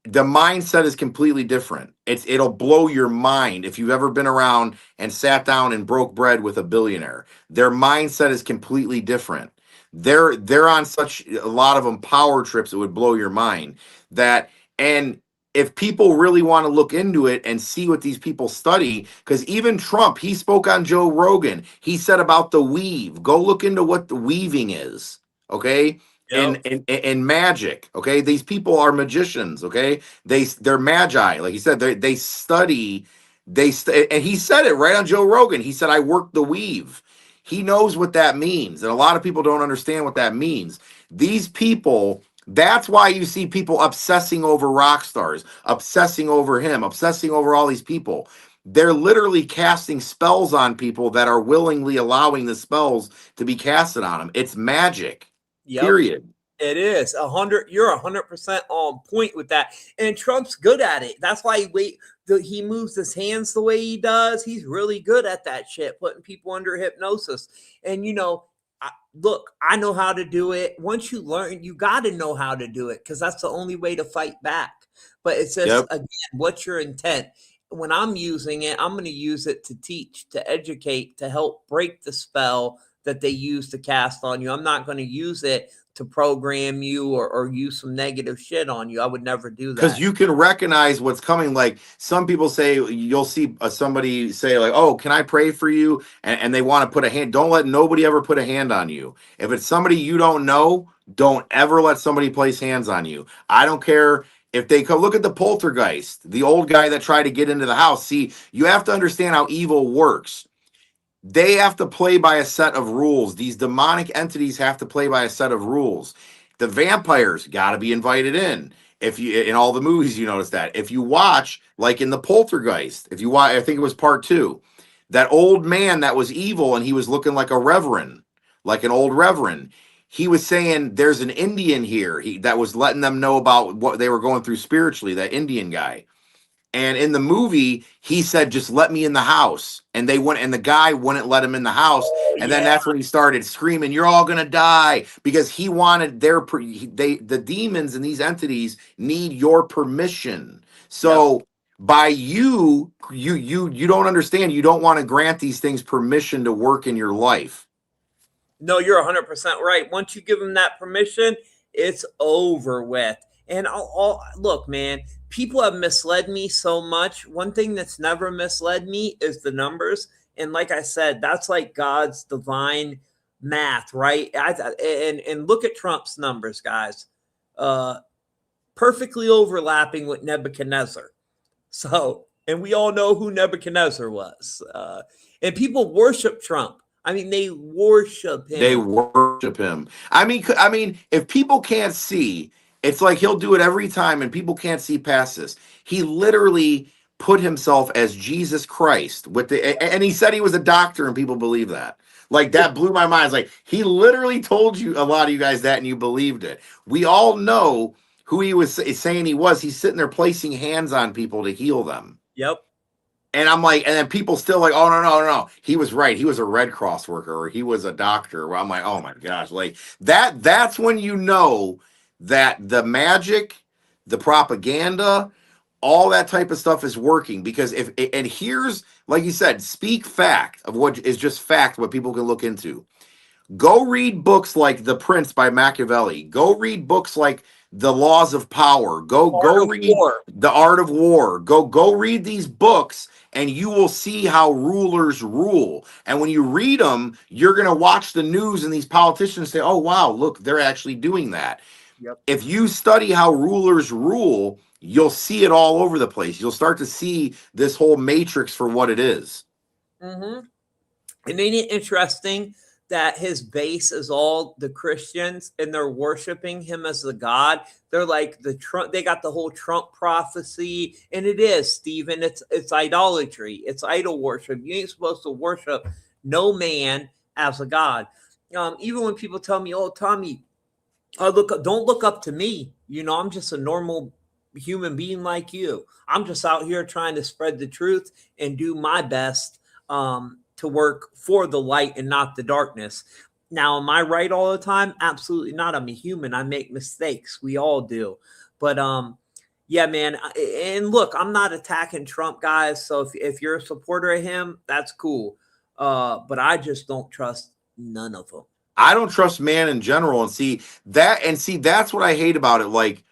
the mindset is completely different. It'll blow your mind if you've ever been around and sat down and broke bread with a billionaire. Their mindset is completely different. They're on such a lot of them power trips, it would blow your mind. And if people really want to look into it and see what these people study, because even Trump, he spoke on Joe Rogan. He said about the weave. Go look into what the weaving is, okay? Yep. And magic, okay? These people are magicians, okay? They're magi, like he said. They study. And he said it right on Joe Rogan. He said, "I work the weave." He knows what that means, and a lot of people don't understand what that means. These people. That's why you see people obsessing over rock stars, obsessing over him, obsessing over all these people. They're literally casting spells on people that are willingly allowing the spells to be casted on them. It's magic. Yep. Period. It is 100. You're 100% on point with that. And Trump's good at it. That's why he moves his hands the way he does. He's really good at that shit, putting people under hypnosis. And look, I know how to do it. Once you learn, you got to know how to do it, because that's the only way to fight back. But it's just, again, what's your intent? When I'm using it, I'm going to use it to teach, to educate, to help break the spell that they use to cast on you. I'm not going to use it to program you or use some negative shit on you. I would never do that. Because you can recognize what's coming. Like some people say, you'll see somebody say like, "Oh, can I pray for you?" And they want to put a hand. Don't let nobody ever put a hand on you. If it's somebody you don't know, don't ever let somebody place hands on you. I don't care if they come. Look at the poltergeist, the old guy that tried to get into the house. See, you have to understand how evil works. They have to play by a set of rules. These demonic entities have to play by a set of rules. The vampires got to be invited in. If you in all the movies, you notice that. If you watch, like in the Poltergeist, if you watch, I think it was part 2, that old man that was evil and he was looking like a reverend, like an old reverend. He was saying there's an Indian here. That was letting them know about what they were going through spiritually. That Indian guy. And in the movie, he said, "Just let me in the house." And they went, and the guy wouldn't let him in the house. And then that's when he started screaming, "You're all gonna die," because he wanted the demons and these entities need your permission. So by you don't understand. You don't want to grant these things permission to work in your life. No, you're 100% right. Once you give them that permission, it's over with. And look, man, people have misled me so much. One thing that's never misled me is the numbers. And like I said, that's like God's divine math, right? And look at Trump's numbers, guys. Perfectly overlapping with Nebuchadnezzar. So, and we all know who Nebuchadnezzar was. And people worship Trump. I mean, they worship him. They worship him. I mean, if people can't see, it's like he'll do it every time, and people can't see past this. He literally put himself as Jesus Christ and he said he was a doctor, and people believe that. Like, that blew my mind. It's like, he literally told you, a lot of you guys, that, and you believed it. We all know who he was saying he was. He's sitting there placing hands on people to heal them. Yep. And I'm like, and then people still like, oh, no. He was right. He was a Red Cross worker, or he was a doctor. Well, I'm like, oh my gosh. Like that's when you know that the magic, the propaganda, all that type of stuff is working. Because and here's, like you said, speak fact of what is just fact, what people can look into. Go read books like The Prince by Machiavelli. Go read books like The Laws of Power. Go read The Art of War. Go read these books, and you will see how rulers rule. And when you read them, you're going to watch the news and these politicians say, oh, wow, look, they're actually doing that. Yep. If you study how rulers rule, you'll see it all over the place. You'll start to see this whole matrix for what it is. Mm-hmm. And ain't it interesting that his base is all the Christians, and they're worshiping him as the God? They're like the Trump. They got the whole Trump prophecy, and it is, Stephen. It's idolatry. It's idol worship. You ain't supposed to worship no man as a God. Even when people tell me, "Oh, Tommy, don't look up to me. You know, I'm just a normal human being like you. I'm just out here trying to spread the truth and do my best to work for the light and not the darkness." Now, am I right all the time? Absolutely not. I'm a human. I make mistakes. We all do. But yeah, man. And look, I'm not attacking Trump, guys. So if you're a supporter of him, that's cool. But I just don't trust none of them. I don't trust man in general. And see, that's what I hate about it. Like,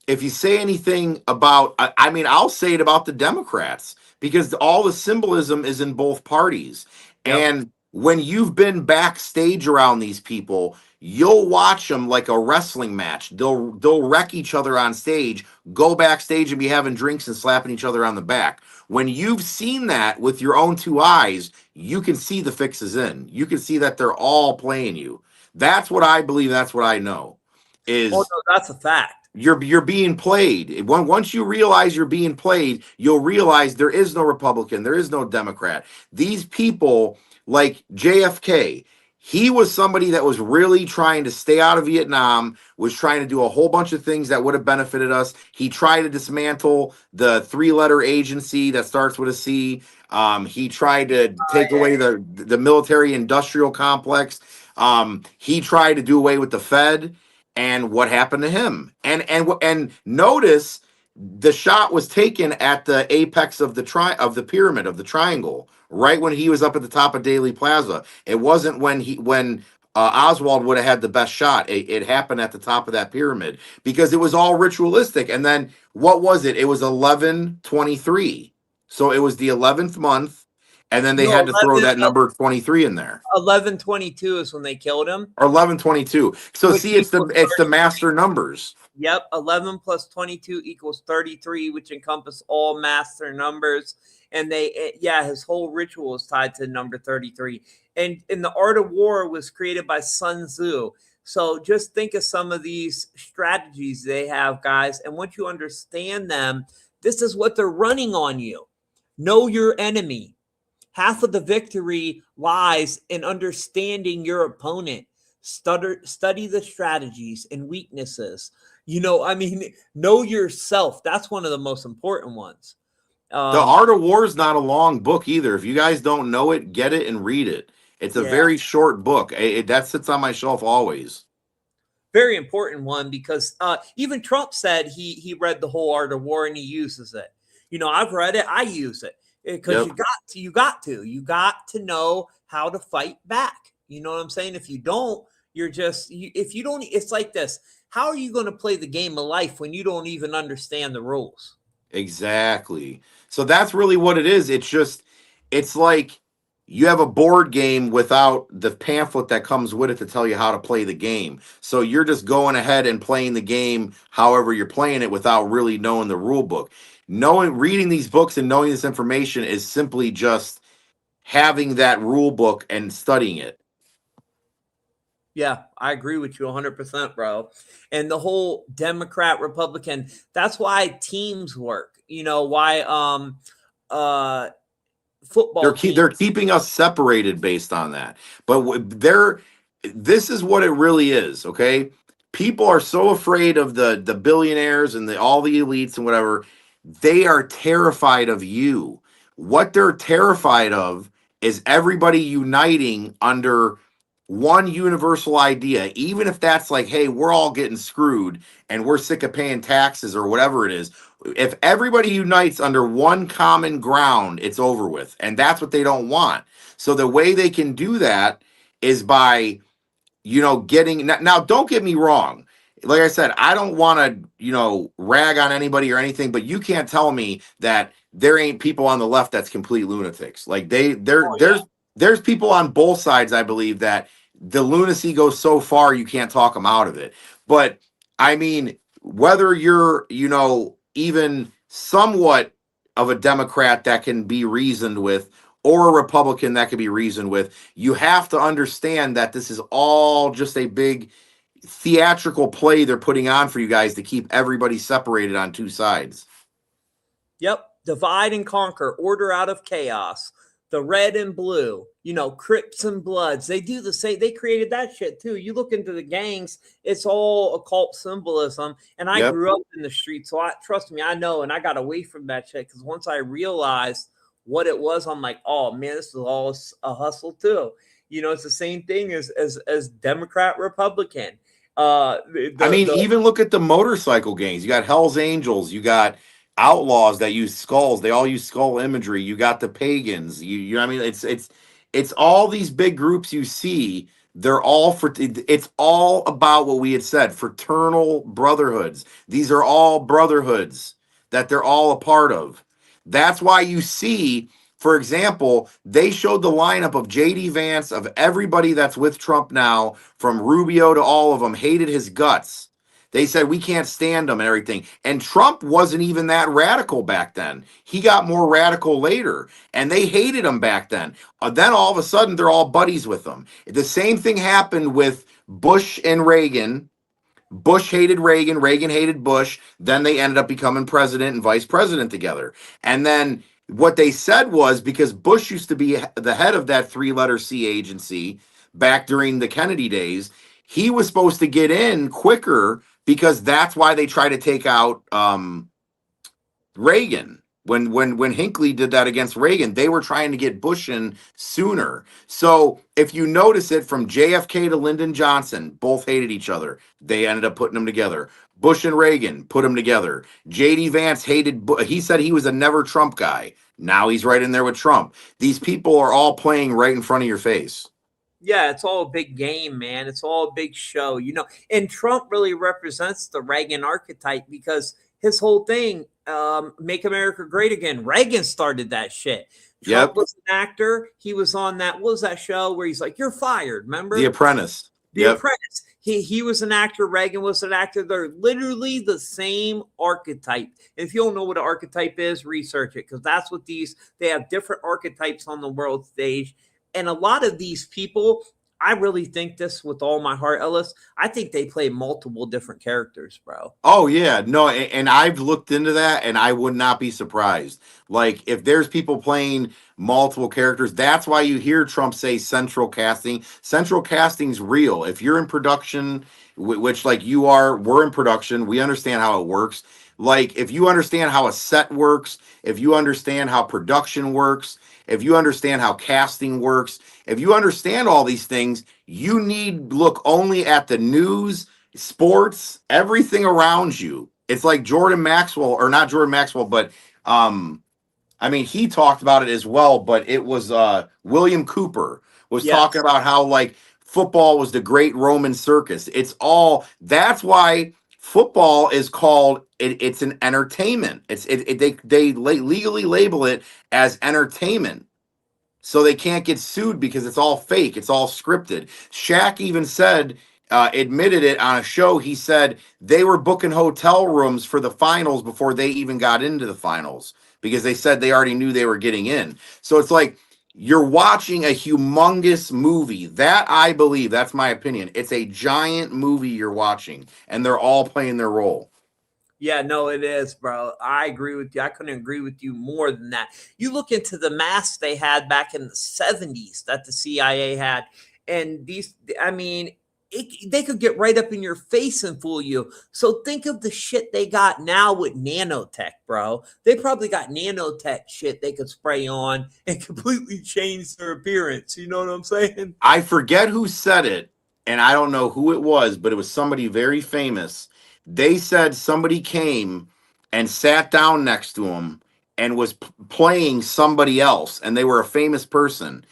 if you say anything about, I mean, I'll say it about the Democrats, because all the symbolism is in both parties. Yep. And when you've been backstage around these people, you'll watch them like a wrestling match. They'll wreck each other on stage, go backstage and be having drinks and slapping each other on the back. When you've seen that with your own two eyes, you can see the fixes in. You can see that they're all playing you. That's what I believe. That's what I know. Is, oh, no, that's a fact. You're being played. Once you realize you're being played, you'll realize there is no Republican, there is no Democrat. These people, like JFK, he was somebody that was really trying to stay out of Vietnam, was trying to do a whole bunch of things that would have benefited us. He tried to dismantle the 3-letter agency that starts with a C. He tried to take away the military industrial complex. He tried to do away with the Fed. And what happened to him? And notice the shot was taken at the apex of the pyramid, of the triangle, right when he was up at the top of Daley Plaza. It wasn't when Oswald would have had the best shot. It happened at the top of that pyramid because it was all ritualistic. And then what was it? It was 11/23. So it was the 11th month. And then they had to throw that number 23 in there. 11/22 is when they killed him. Or 11/22. So see, it's the master numbers. Yep, 11 plus 22 equals 33, which encompass all master numbers. And his whole ritual is tied to number 33. And the art of war was created by Sun Tzu. So just think of some of these strategies they have, guys. And once you understand them, this is what they're running on you. Know your enemy. Half of the victory lies in understanding your opponent. Study the strategies and weaknesses. Know yourself. That's one of the most important ones. The Art of War is not a long book either. If you guys don't know it, get it and read it. It's a very short book. That sits on my shelf always. Very important one, because even Trump said he read the whole Art of War and he uses it. I've read it. I use it. Because you got to know how to fight back. You know what I'm saying? If you don't, it's like this. How are you going to play the game of life when you don't even understand the rules? Exactly. So that's really what it is. It's like you have a board game without the pamphlet that comes with it to tell you how to play the game. So you're just going ahead and playing the game however you're playing it without really knowing the rule book. Reading these books and knowing this information is simply just having that rule book and studying it. Yeah, I agree with you 100%, bro. And the whole Democrat Republican, that's why teams work. You know, why football teams. They're keeping us separated based on that. But this is what it really is, okay? People are so afraid of the billionaires and all the elites and whatever. They are terrified of you. What they're terrified of is everybody uniting under one universal idea, even if that's like, hey, we're all getting screwed and we're sick of paying taxes or whatever it is. If everybody unites under one common ground, it's over with. And that's what they don't want. So the way they can do that is by, getting now, don't get me wrong. Like I said, I don't want to, rag on anybody or anything, but you can't tell me that there ain't people on the left that's complete lunatics. Like there's people on both sides, I believe, that the lunacy goes so far you can't talk them out of it. But I mean, whether you're, even somewhat of a Democrat that can be reasoned with, or a Republican that can be reasoned with, you have to understand that this is all just a big theatrical play they're putting on for you guys to keep everybody separated on two sides. Yep. Divide and conquer, order out of chaos. The red and blue, Crips and Bloods. They do the same. They created that shit too. You look into the gangs, it's all occult symbolism. And I grew up in the streets, so trust me, I know. And I got away from that shit because once I realized what it was, I'm like, oh man, this is all a hustle too. It's the same thing as Democrat, Republican. Even look at the motorcycle gangs. You got Hell's Angels. You got outlaws that use skulls. They all use skull imagery. You got the pagans. It's all these big groups you see. They're all it's all about what we had said, fraternal brotherhoods. These are all brotherhoods that they're all a part of. That's why you see, for example, they showed the lineup of JD Vance, of everybody that's with Trump now, from Rubio to all of them, hated his guts. They said, we can't stand him and everything. And Trump wasn't even that radical back then. He got more radical later, and they hated him back then. Then all of a sudden, they're all buddies with him. The same thing happened with Bush and Reagan. Bush hated Reagan. Reagan hated Bush. Then they ended up becoming president and vice president together. And then what they said was, because Bush used to be the head of that three-letter C agency back during the Kennedy days, he was supposed to get in quicker, because that's why they tried to take out Reagan. When Hinckley did that against Reagan, they were trying to get Bush in sooner. So if you notice it, from JFK to Lyndon Johnson, both hated each other. They ended up putting them together. Bush and Reagan put them together. JD Vance hated, he said he was a never Trump guy. Now he's right in there with Trump. These people are all playing right in front of your face. Yeah, it's all a big game, man. It's all a big show, And Trump really represents the Reagan archetype, because his whole thing, make America great again. Reagan started that shit. Trump was an actor. He was on what was that show where he's like, you're fired, remember? The Apprentice. The Apprentice. He was an actor. Reagan was an actor. They're literally the same archetype. And if you don't know what an archetype is, research it, because that's what they have different archetypes on the world stage. And a lot of these people, I really think this with all my heart, Ellis, I think they play multiple different characters, bro. Oh, yeah. No, and I've looked into that, and I would not be surprised. Like, if there's people playing multiple characters, that's why you hear Trump say central casting. Central casting's real. If you're in production, which like you are, we're in production, we understand how it works. Like, if you understand how a set works, if you understand how production works, if you understand how casting works, if you understand all these things, you need look only at the news, sports, everything around you. It's like Jordan Maxwell, or not Jordan Maxwell, but he talked about it as well, but it was William Cooper was talking about how like football was the great Roman circus. That's why football is called it's an entertainment. They legally label it as entertainment. So they can't get sued because it's all fake. It's all scripted. Shaq even said, admitted it on a show. He said they were booking hotel rooms for the finals before they even got into the finals because they said they already knew they were getting in. So it's like you're watching a humongous movie. That, I believe, that's my opinion. It's a giant movie you're watching, and they're all playing their role. Yeah, no, it is, bro. I agree with you. I couldn't agree with you more than that. You look into the masks they had back in the 70s that the CIA had, and these, I mean, they could get right up in your face and fool you. So think of the shit they got now with nanotech, bro. They probably got nanotech shit they could spray on and completely change their appearance. You know what I'm saying? I forget who said it, and I don't know who it was, but it was somebody very famous. They said somebody came and sat down next to him and was playing somebody else, and they were a famous person.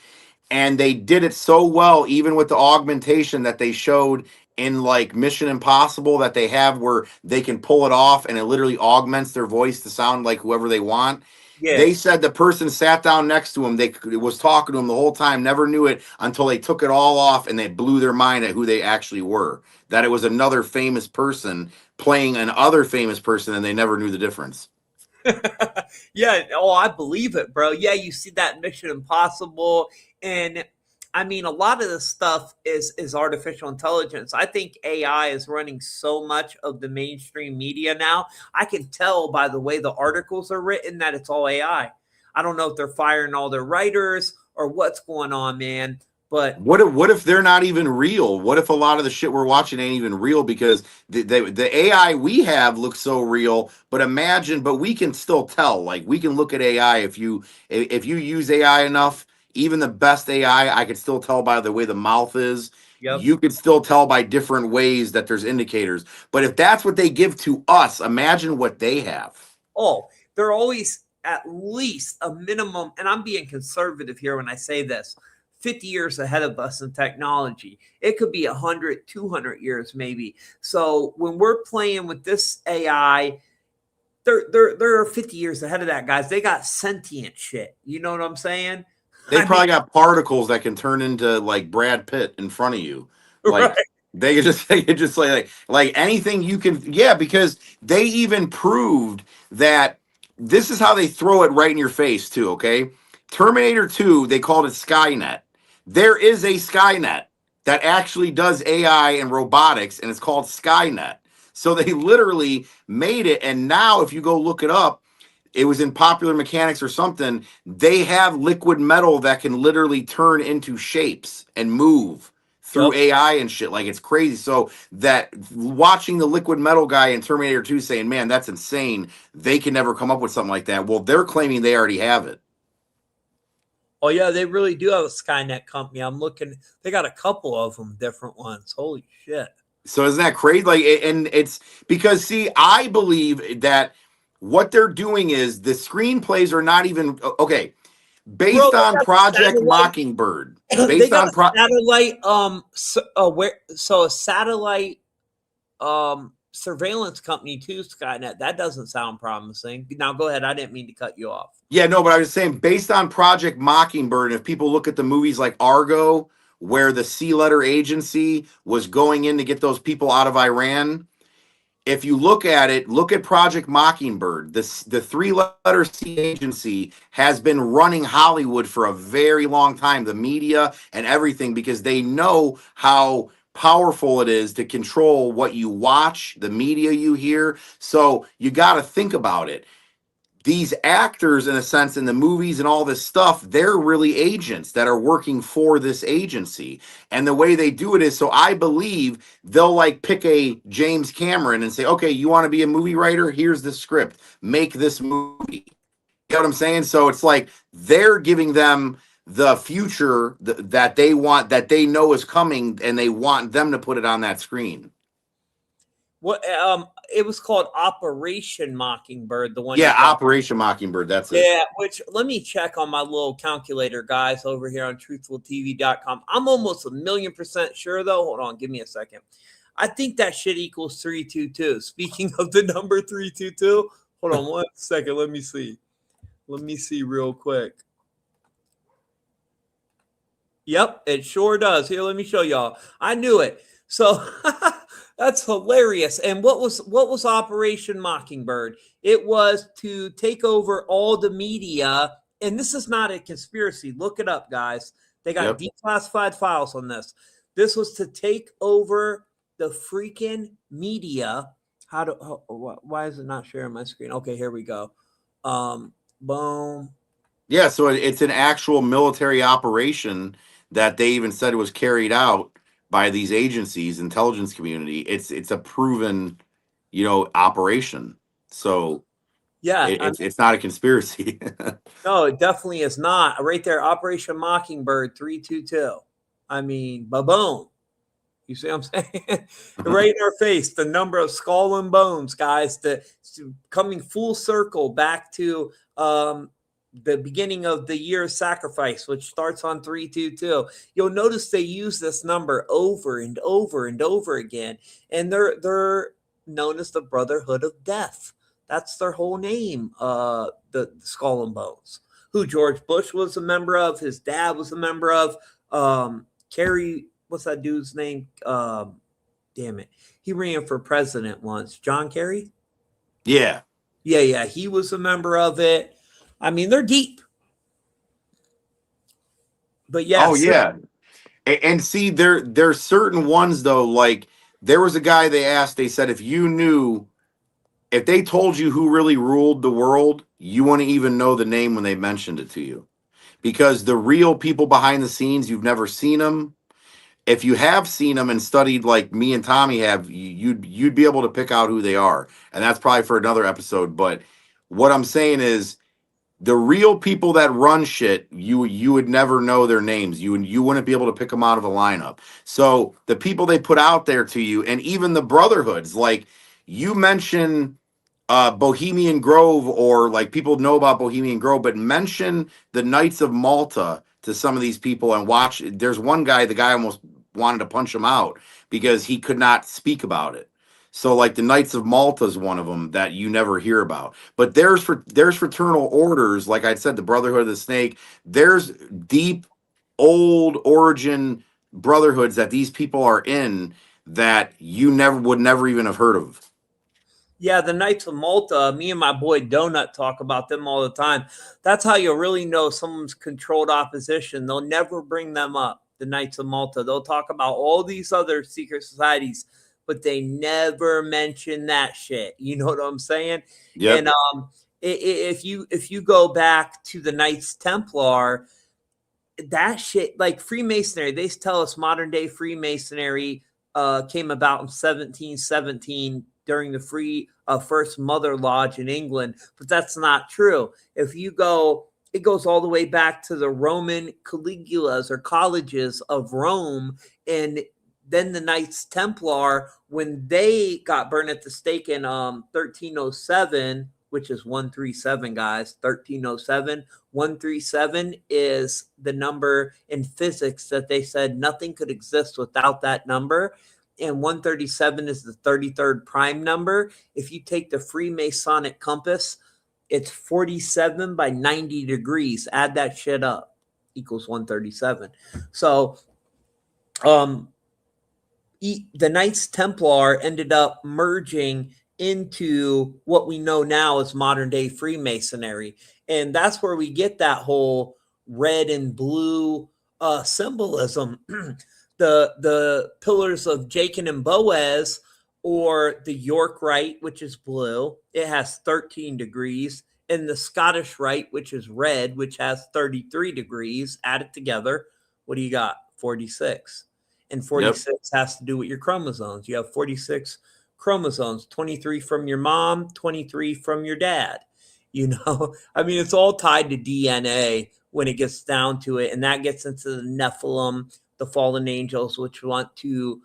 And they did it so well, even with the augmentation that they showed in like Mission Impossible that they have where they can pull it off and it literally augments their voice to sound like whoever they want. Yeah. They said the person sat down next to him. They was talking to him the whole time, never knew it until they took it all off and they blew their mind at who they actually were. That it was another famous person playing an other famous person and they never knew the difference. Yeah, oh, I believe it, bro. Yeah, you see that Mission Impossible, and I mean, a lot of this stuff is artificial intelligence. I think AI is running so much of the mainstream media now. I can tell by the way the articles are written that it's all AI. I don't know if they're firing all their writers or what's going on, man. But What if they're not even real? What if a lot of the shit we're watching ain't even real because the AI we have looks so real, but we can still tell. Like we can look at AI if you use AI enough, even the best AI, I could still tell by the way the mouth is. yep. You could still tell by different ways that there's indicators. But if that's what they give to us, imagine what they have. Oh, they're always at least a minimum, and I'm being conservative here when I say this, 50 years ahead of us in technology. It could be 100, 200 years maybe. So when we're playing with this AI, they're 50 years ahead of that, guys. They got sentient shit. You know what I'm saying? They probably got particles that can turn into like Brad Pitt in front of you. Like right. they could just like anything you can, yeah, because they even proved that this is how they throw it right in your face too, okay? Terminator 2, they called it Skynet. There is a Skynet that actually does AI and robotics, and it's called Skynet. So they literally made it, and now if you go look it up, it was in Popular Mechanics or something. They have liquid metal that can literally turn into shapes and move through Yep. AI and shit. Like it's crazy. So that watching the liquid metal guy in Terminator 2 saying, man, that's insane. They can never come up with something like that. Well, they're claiming they already have it. Oh yeah, they really do have a Skynet company. I'm looking. They got a couple of them, different ones. Holy shit. So isn't that crazy? Like, and it's because, see, I believe that what they're doing is the screenplays are not even okay. Bro, Based they on got Project satellite. Mockingbird, They based got on a satellite. So a satellite surveillance company too, Skynet. That doesn't sound promising. Now go ahead. I didn't mean to cut you off. yeah, no, but I was saying based on Project Mockingbird, if people look at the movies like Argo, where the C letter agency was going in to get those people out of Iran, if you look at it, look at Project Mockingbird. The three-letter C agency has been running Hollywood for a very long time, the media and everything, because they know how powerful it is to control what you watch, the media you hear. So you got to think about it. These actors, in a sense, in the movies and all this stuff, they're really agents that are working for this agency. And the way they do it is, so I believe they'll like pick a James Cameron and say, okay, you want to be a movie writer? Here's the script. Make this movie. You know what I'm saying? So it's like they're giving them the future that they want, that they know is coming, and they want them to put it on that screen. What it was called Operation Mockingbird, the one Yeah, you're talking. Operation Mockingbird. That's it. Yeah, which let me check on my little calculator, guys, over here on truthfultv.com. I'm almost 1,000,000% sure though. Hold on, give me a second. I think that shit equals 322. Speaking of the number 322, hold on one second. Let me see. Let me see real quick. Yep, it sure does. Here, let me show y'all. I knew it. So that's hilarious. And what was Operation Mockingbird? It was to take over all the media. And this is not a conspiracy. Look it up, guys. They got Yep. declassified files on this. This was to take over the freaking media. Why is it not sharing my screen? Okay, here we go. Boom. Yeah, so it's an actual military operation that they even said it was carried out by these agencies, intelligence community. It's a proven, operation. So Yeah, it's not a conspiracy. no, it definitely is not. Right there, Operation Mockingbird 322. I mean, ba-boom. You see what I'm saying? Right in our face, the number of skull and bones, guys, coming full circle back to the beginning of the year of sacrifice, which starts on 322. You'll notice they use this number over and over and over again, and they're known as the Brotherhood of Death. That's their whole name, the Skull and Bones, who George Bush was a member of, his dad was a member of, Kerry, what's that dude's name? Damn it. He ran for president once. John Kerry? Yeah. Yeah. He was a member of it. I mean, they're deep. But yes. Oh yeah. And see, there's certain ones though, like there was a guy they asked, they said, if they told you who really ruled the world, you wouldn't even know the name when they mentioned it to you. Because the real people behind the scenes, you've never seen them. If you have seen them and studied like me and Tommy have, you'd be able to pick out who they are. And that's probably for another episode. But what I'm saying is the real people that run shit, you would never know their names. You wouldn't be able to pick them out of a lineup. So the people they put out there to you, and even the brotherhoods, like you mention Bohemian Grove, or like people know about Bohemian Grove, but mention the Knights of Malta to some of these people and watch. There's one guy, the guy almost wanted to punch him out because he could not speak about it. So like the Knights of Malta is one of them that you never hear about. But there's fraternal orders, like I said, the Brotherhood of the Snake. There's deep old origin brotherhoods that these people are in that you would never even have heard of. Yeah, the Knights of Malta, me and my boy Donut talk about them all the time. That's how you really know someone's controlled opposition. They'll never bring them up, the Knights of Malta. They'll talk about all these other secret societies, but they never mention that shit. You know what I'm saying? Yep. And if you go back to the Knights Templar, that shit, like Freemasonry, they tell us modern day Freemasonry came about in 1717 during the first Mother Lodge in England, but that's not true. If you go, it goes all the way back to the Roman Caligulas or colleges of Rome, and then the Knights Templar, when they got burned at the stake in 1307, which is 137, guys, 1307. 137 is the number in physics that they said nothing could exist without that number. And 137 is the 33rd prime number. If you take the Freemasonic compass, it's 47 by 90 degrees. Add that shit up, equals 137. So the Knights Templar ended up merging into what we know now as modern day Freemasonry. And that's where we get that whole red and blue symbolism. The pillars of Jachin and Boaz, or the York Rite, which is blue, it has 13 degrees, and the Scottish Rite, which is red, which has 33 degrees. Add it together. What do you got? 46. And 46 has to do with your chromosomes. You have 46 chromosomes, 23 from your mom, 23 from your dad. I mean, it's all tied to DNA when it gets down to it. And that gets into the Nephilim, the fallen angels, which want to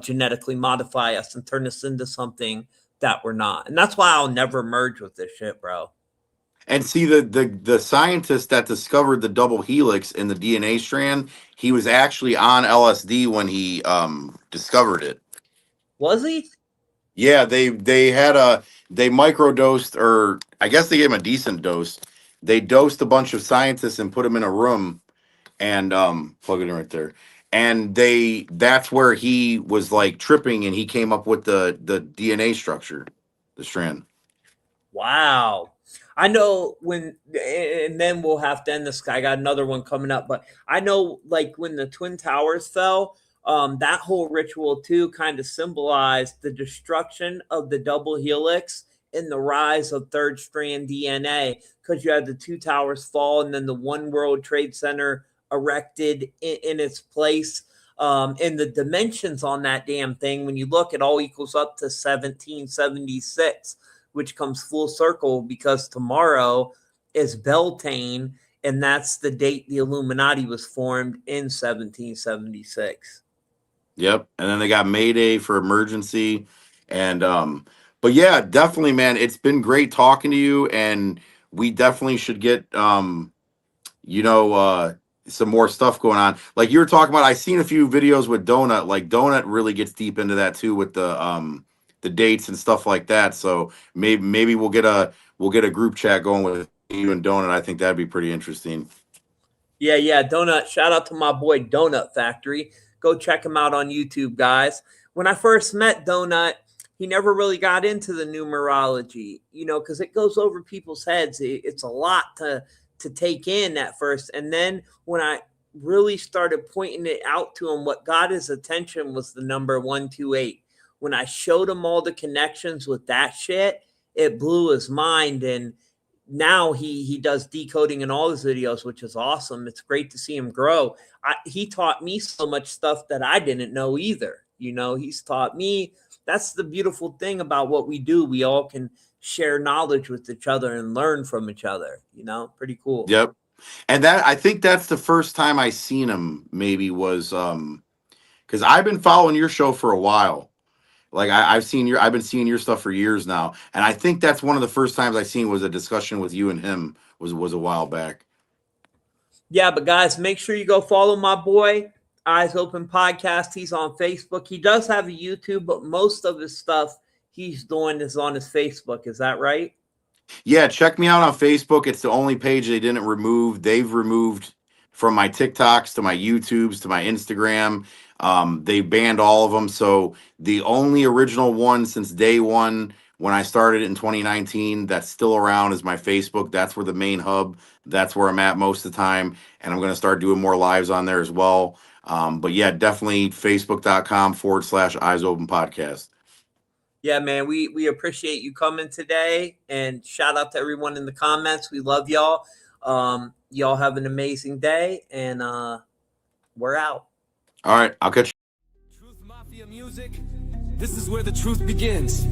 genetically modify us and turn us into something that we're not. And that's why I'll never merge with this shit, bro. And see, the scientist that discovered the double helix in the DNA strand, he was actually on LSD when he discovered it. Was he? Yeah, they microdosed, or I guess they gave him a decent dose. They dosed a bunch of scientists and put them in a room, and plug it in right there. And that's where he was like tripping, and he came up with the DNA structure, the strand. Wow. I know when, and then we'll have to end this. I got another one coming up, but I know like when the Twin Towers fell, that whole ritual too kind of symbolized the destruction of the double helix and the rise of third strand DNA, because you had the two towers fall and then the One World Trade Center erected in its place. And the dimensions on that damn thing, when you look, it all equals up to 1776, which comes full circle because tomorrow is Beltane, and that's the date the Illuminati was formed in 1776. Yep. And then they got Mayday for emergency. And but yeah, definitely, man, it's been great talking to you, and we definitely should get some more stuff going on. Like you were talking about, I seen a few videos with Donut. Like Donut really gets deep into that too with the dates and stuff like that. So maybe we'll get a group chat going with you and Donut. I think that'd be pretty interesting. Yeah, Donut. Shout out to my boy Donut Factory. Go check him out on YouTube, guys. When I first met Donut, he never really got into the numerology, because it goes over people's heads. It's a lot to take in at first. And then when I really started pointing it out to him, what got his attention was the number 128. When I showed him all the connections with that shit, it blew his mind. And now he does decoding in all his videos, which is awesome. It's great to see him grow. He taught me so much stuff that I didn't know either. He's taught me. That's the beautiful thing about what we do. We all can share knowledge with each other and learn from each other. Pretty cool. Yep. And I think that's the first time I seen him, maybe, was because I've been following your show for a while. Like I've been seeing your stuff for years now. And I think that's one of the first times I seen was a discussion with you and him was a while back. Yeah, but guys, make sure you go follow my boy, Eyes Open Podcast. He's on Facebook. He does have a YouTube, but most of his stuff he's doing is on his Facebook. Is that right? Yeah, check me out on Facebook. It's the only page they didn't remove. They've removed from my TikToks to my YouTubes to my Instagram. They banned all of them. So the only original one since day one, when I started in 2019, that's still around is my Facebook. That's where the main hub. That's where I'm at most of the time. And I'm going to start doing more lives on there as well. But yeah, definitely facebook.com/Eyes Open Podcast. Yeah, man, we appreciate you coming today, and shout out to everyone in the comments. We love y'all. Y'all have an amazing day, and we're out. All right, I'll catch you. Truth Mafia music. This is where the truth begins.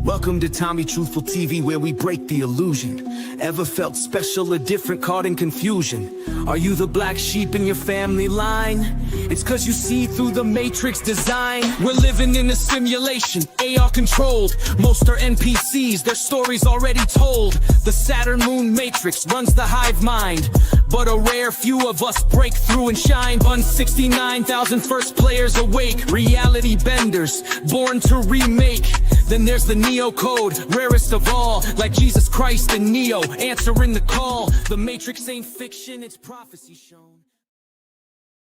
Welcome to Tommy Truthful TV, where we break the illusion. Ever felt special or different, caught in confusion? Are you the black sheep in your family line? It's cause you see through the matrix design. We're living in a simulation, AR controlled. Most are NPCs, their stories already told. The Saturn Moon Matrix runs the hive mind, but a rare few of us break through and shine. 169,000 first players awake, reality benders, born to remake. Then there's the Neo Code, rarest of all, like Jesus Christ and Neo, answering the call. The Matrix ain't fiction, it's prophecy shown.